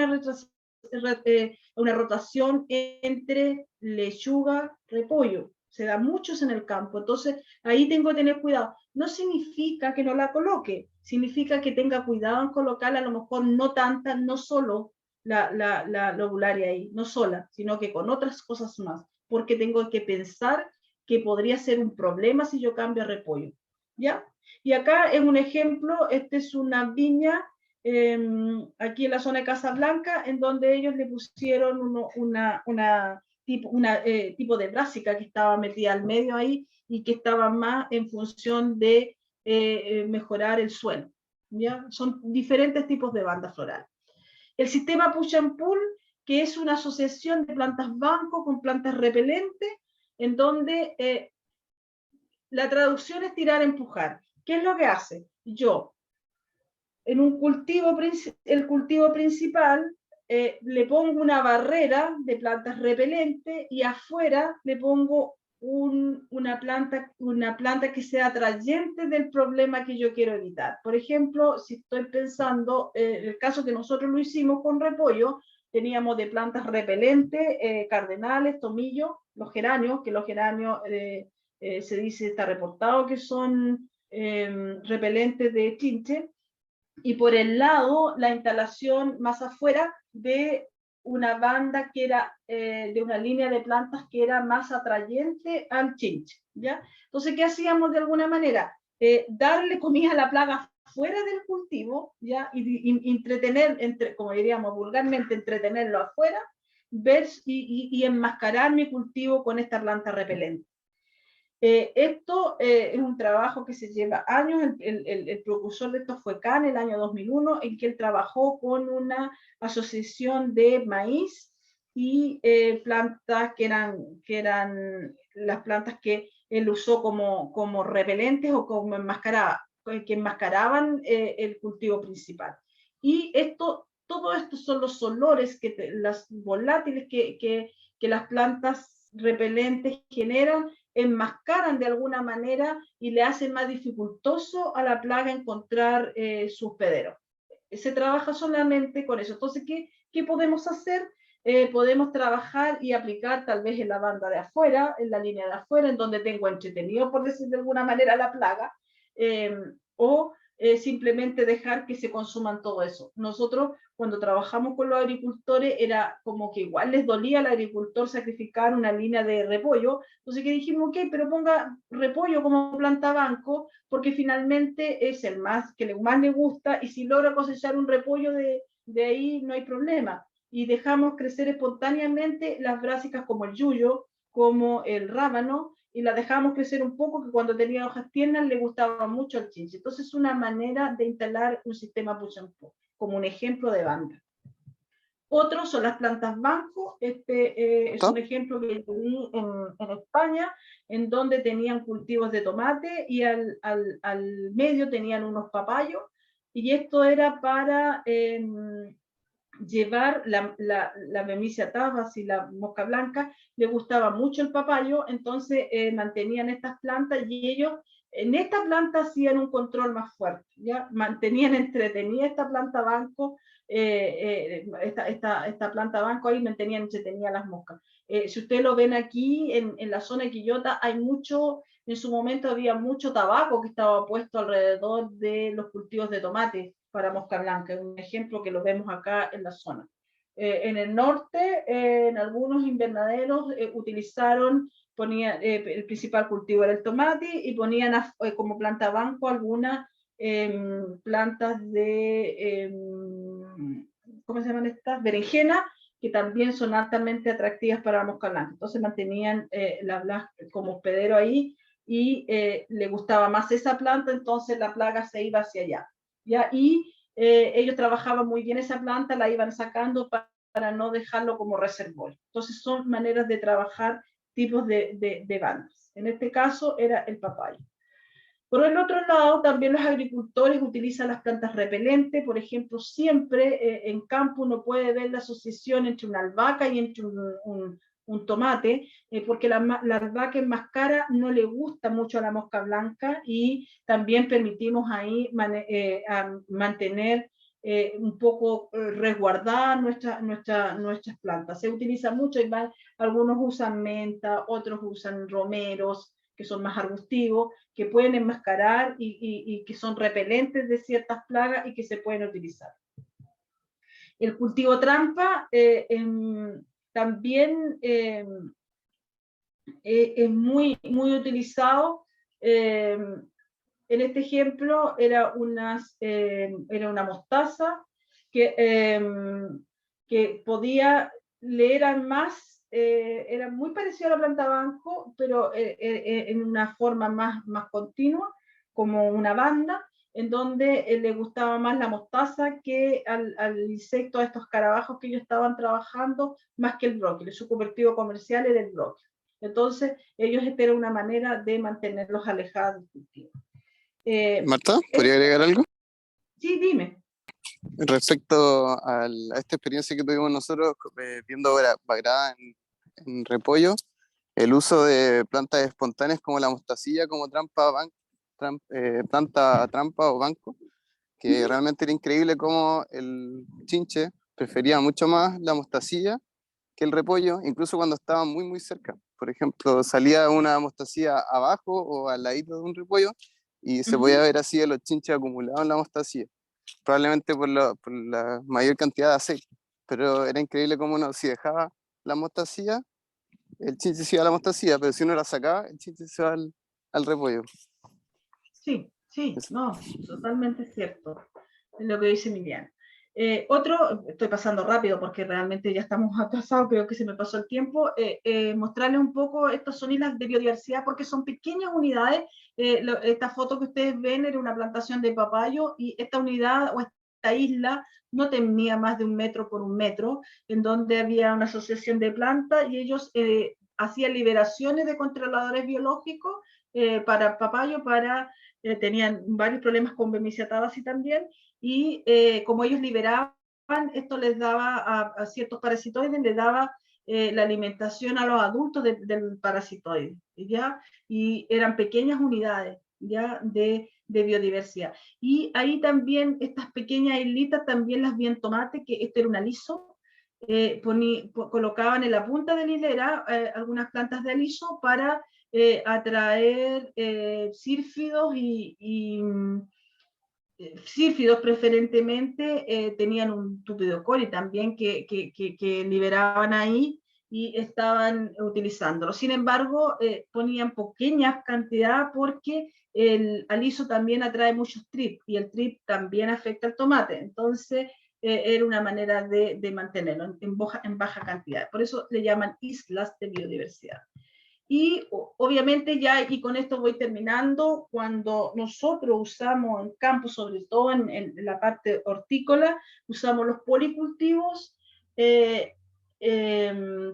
Speaker 2: una rotación entre lechuga, repollo. Se da muchos en el campo. Entonces, ahí tengo que tener cuidado. No significa que no la coloque, significa que tenga cuidado en colocarla, a lo mejor no tanta, no solo la lobularia ahí, no sola, sino que con otras cosas más, porque tengo que pensar que podría ser un problema si yo cambio a repollo, ¿ya? Y acá es un ejemplo, esta es una viña aquí en la zona de Casablanca, en donde ellos le pusieron tipo de brásica que estaba metida al medio ahí, y que estaba más en función de mejorar el suelo, ¿ya? Son diferentes tipos de bandas florales. El sistema Push and Pull, que es una asociación de plantas banco con plantas repelentes, en donde la traducción es tirar, empujar. ¿Qué es lo que hace? Yo, en un cultivo, el cultivo principal, le pongo una barrera de plantas repelentes, y afuera le pongo una planta que sea atrayente del problema que yo quiero evitar. Por ejemplo, si estoy pensando, en el caso que nosotros lo hicimos con repollo, teníamos de plantas repelentes, cardenales, tomillo, los geranios, que los geranios se dice, está reportado que son repelentes de chinche, y por el lado la instalación más afuera de una banda que era de una línea de plantas que era más atrayente al chinche, ¿ya? Entonces, ¿qué hacíamos de alguna manera? darle comida a la plaga fuera del cultivo, ¿ya? Y entretener, como diríamos vulgarmente, entretenerlo afuera, ver y enmascarar mi cultivo con esta planta repelente. Esto es un trabajo que se lleva años. El precursor de esto fue Kahn, el año 2001, en que él trabajó con una asociación de maíz y plantas que eran las plantas que él usó como repelentes o como que enmascaraban el cultivo principal. Y todo esto son los olores, las volátiles que las plantas repelentes generan, enmascaran de alguna manera y le hacen más dificultoso a la plaga encontrar sus hospederos. Se trabaja solamente con eso. Entonces, ¿qué podemos hacer? Podemos trabajar y aplicar tal vez en la banda de afuera, en la línea de afuera, en donde tengo entretenido, por decir de alguna manera, la plaga, o simplemente dejar que se consuman todo eso. Nosotros, cuando trabajamos con los agricultores, era como que igual les dolía al agricultor sacrificar una línea de repollo. Entonces que dijimos, ok, pero ponga repollo como planta banco, porque finalmente es el que más le gusta, y si logra cosechar un repollo de ahí, no hay problema. Y dejamos crecer espontáneamente las brásicas como el yuyo, como el rábano, y la dejamos crecer un poco, que cuando tenía hojas tiernas le gustaba mucho el chinche. Entonces es una manera de instalar un sistema push and pull, como un ejemplo de banda. Otros son las plantas banco. Es un ejemplo que vi en España, en donde tenían cultivos de tomate y al medio tenían unos papayos, y esto era para llevar la Memicia tabas y la mosca blanca. Le gustaba mucho el papayo, entonces mantenían estas plantas, y ellos en esta planta hacían un control más fuerte, ¿ya? Mantenían entretenida esta planta banco, esta planta banco ahí mantenían entretenida las moscas. Si ustedes lo ven aquí en la zona de Quillota, hay mucho, en su momento había mucho tabaco que estaba puesto alrededor de los cultivos de tomate para mosca blanca. Es un ejemplo que lo vemos acá en la zona. En el norte, en algunos invernaderos utilizaron, el principal cultivo era el tomate, y ponían como planta banco algunas plantas de, ¿cómo se llaman estas? Berenjena, que también son altamente atractivas para la mosca blanca. Entonces mantenían como hospedero ahí, y le gustaba más esa planta, entonces la plaga se iba hacia allá. ¿Ya? Y ellos trabajaban muy bien esa planta, la iban sacando para no dejarlo como reservorio. Entonces son maneras de trabajar tipos de bandas. En este caso era el papayo. Por el otro lado, también los agricultores utilizan las plantas repelentes. Por ejemplo, siempre en campo uno puede ver la asociación entre una albahaca y entre un tomate, porque la albahaca enmascara, no le gusta mucho a la mosca blanca, y también permitimos ahí mantener un poco resguardadas nuestras plantas. Se utiliza mucho, algunos usan menta, otros usan romeros, que son más arbustivos, que pueden enmascarar y que son repelentes de ciertas plagas y que se pueden utilizar. El cultivo trampa también es muy utilizado. En este ejemplo era una mostaza que podía, le eran más, era muy parecido a la planta banco, pero en una forma más continua, como una banda, en donde le gustaba más la mostaza que al insecto, a estos escarabajos que ellos estaban trabajando, más que el bróquili. Su cultivo comercial era el bróquili. Entonces, ellos, esta era una manera de mantenerlos alejados del cultivo.
Speaker 5: Marta, ¿podría agregar algo?
Speaker 2: Sí, dime.
Speaker 5: Respecto a esta experiencia que tuvimos nosotros viendo Bagrada en repollo, el uso de plantas espontáneas como la mostacilla como planta trampa o banco, que realmente era increíble cómo el chinche prefería mucho más la mostacilla que el repollo, incluso cuando estaban muy cerca. Por ejemplo, salía una mostacilla abajo o al ladito de un repollo, y se podía ver así a los chinches acumulados en la mostacilla, probablemente por la mayor cantidad de aceite. Pero era increíble cómo uno, si dejaba la mostacilla, el chinche se iba a la mostacilla, pero si uno la sacaba, el chinche se va al repollo.
Speaker 2: Sí, sí, no, totalmente cierto, es lo que dice Emiliano. Estoy pasando rápido porque realmente ya estamos atrasados, creo que se me pasó el tiempo, mostrarles un poco, estas son islas de biodiversidad porque son pequeñas unidades. Esta foto que ustedes ven era una plantación de papayo y esta unidad o esta isla no tenía más de 1 metro por 1 metro, en donde había una asociación de plantas y ellos hacían liberaciones de controladores biológicos para papayo, tenían varios problemas con Bemisia tabaci también, y como ellos liberaban, esto les daba a ciertos parasitoides, les daba la alimentación a los adultos del parasitoide, ¿ya? Y eran pequeñas unidades, ¿ya? De biodiversidad. Y ahí también estas pequeñas islitas también las vi en tomate, que este era un aliso, colocaban en la punta de la hilera algunas plantas de aliso para atraer sírfidos sílfidos preferentemente, tenían un tupidocori también que liberaban ahí y estaban utilizándolo. Sin embargo, ponían pequeñas cantidades porque el aliso también atrae muchos trip y el trip también afecta al tomate. Entonces, era una manera de mantenerlo en baja cantidad. Por eso le llaman islas de biodiversidad. Y obviamente ya, y con esto voy terminando, cuando nosotros usamos en campo, sobre todo en la parte hortícola, usamos los policultivos,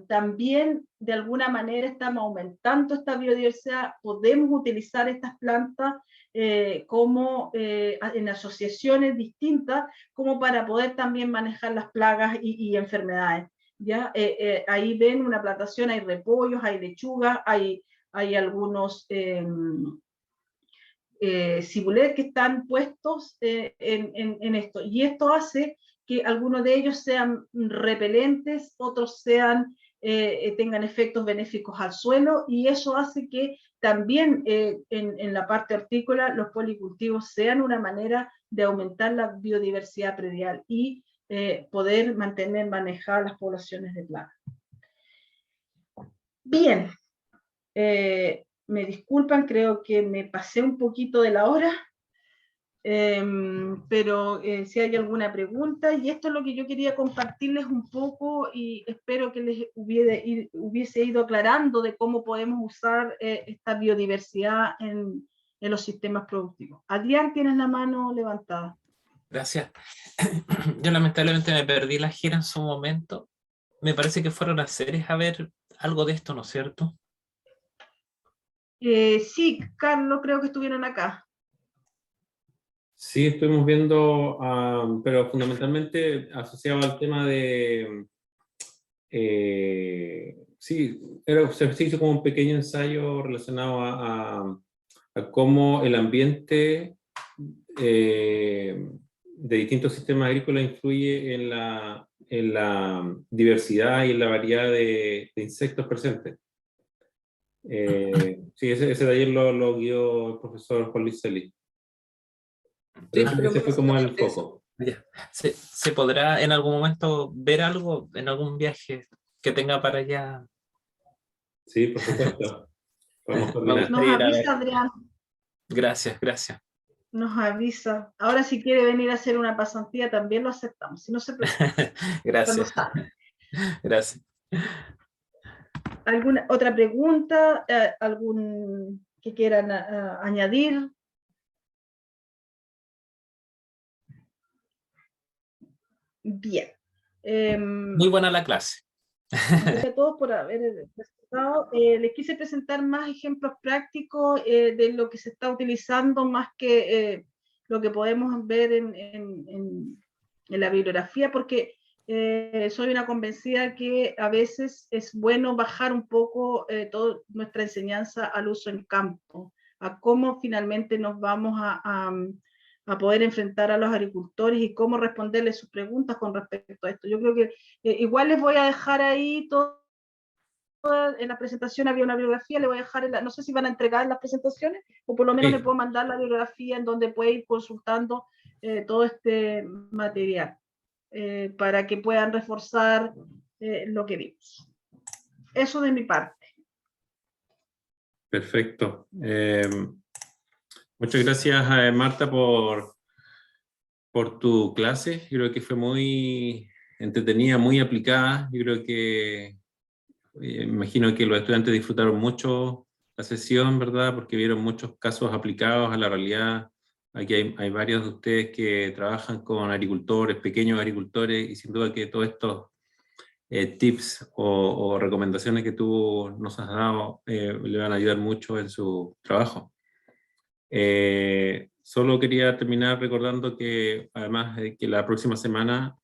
Speaker 2: también de alguna manera estamos aumentando esta biodiversidad, podemos utilizar estas plantas como en asociaciones distintas, como para poder también manejar las plagas y enfermedades. ¿Ya? Ahí ven una plantación, hay repollos, hay lechugas, hay algunos cibulet que están puestos en esto. Y esto hace que algunos de ellos sean repelentes, otros tengan efectos benéficos al suelo, y eso hace que también en la parte hortícola los policultivos sean una manera de aumentar la biodiversidad predial y poder manejar las poblaciones de plagas. Bien, me disculpan, creo que me pasé un poquito de la hora, pero si hay alguna pregunta, y esto es lo que yo quería compartirles un poco y espero que les hubiese ido aclarando de cómo podemos usar esta biodiversidad en los sistemas productivos. Adrián, tienes la mano levantada.
Speaker 8: Gracias. Yo lamentablemente me perdí la gira en su momento. Me parece que fueron a Ceres a ver algo de esto, ¿no es cierto?
Speaker 2: Sí, Carlos, creo que estuvieron acá.
Speaker 1: Sí, estuvimos viendo, pero fundamentalmente asociado al tema de... sí, se hizo como un pequeño ensayo relacionado a cómo el ambiente de distintos sistemas agrícolas influye en la diversidad y en la variedad de insectos presentes. Sí, ese taller lo guió el profesor Juan Luis Celis. Ese fue como el foco.
Speaker 8: ¿Se podrá en algún momento ver algo en algún viaje que tenga para allá?
Speaker 1: Sí, por supuesto. Podemos coordinar.
Speaker 2: Nos avisa, Adrián.
Speaker 8: Gracias, gracias.
Speaker 2: Nos avisa. Ahora si quiere venir a hacer una pasantía también lo aceptamos. Si no se preocupe.
Speaker 8: Gracias. Gracias.
Speaker 2: ¿Alguna otra pregunta? ¿Algún que quieran añadir? Bien.
Speaker 8: Muy buena la clase.
Speaker 2: Gracias a todos por haber presentado. Les quise presentar más ejemplos prácticos de lo que se está utilizando, más que lo que podemos ver en la bibliografía, porque soy una convencida que a veces es bueno bajar un poco toda nuestra enseñanza al uso en campo, a cómo finalmente nos vamos a poder enfrentar a los agricultores y cómo responderles sus preguntas con respecto a esto. Yo creo que igual les voy a dejar ahí todo, en la presentación había una bibliografía, le voy a dejar, no sé si van a entregar las presentaciones, o por lo menos le puedo mandar la bibliografía en donde puede ir consultando todo este material, para que puedan reforzar lo que vimos. Eso de mi parte.
Speaker 1: Perfecto. Muchas gracias, Marta, por tu clase. Yo creo que fue muy entretenida, muy aplicada. Yo creo que, imagino que los estudiantes disfrutaron mucho la sesión, ¿verdad? Porque vieron muchos casos aplicados a la realidad. Aquí hay varios de ustedes que trabajan con agricultores, pequeños agricultores, y sin duda que todos estos tips o recomendaciones que tú nos has dado le van a ayudar mucho en su trabajo. Solo quería terminar recordando que además de que la próxima semana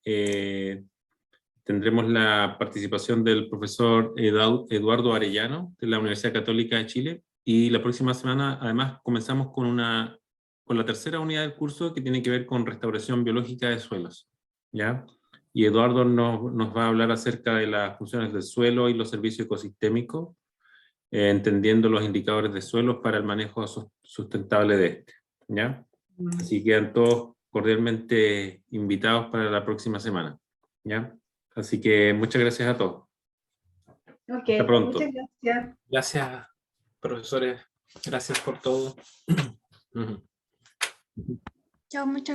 Speaker 1: tendremos la participación del profesor Eduardo Arellano de la Universidad Católica de Chile, y la próxima semana además comenzamos con la tercera unidad del curso, que tiene que ver con restauración biológica de suelos, ¿ya? Y Eduardo nos va a hablar acerca de las funciones del suelo y los servicios ecosistémicos, entendiendo los indicadores de suelos para el manejo sustentable de este, ¿ya? Así que quedan todos cordialmente invitados para la próxima semana, ¿ya? Así que muchas gracias a todos.
Speaker 2: Ok,
Speaker 1: Hasta pronto.
Speaker 2: muchas gracias.
Speaker 8: Gracias, profesores. Gracias por todo.
Speaker 6: Chao, muchas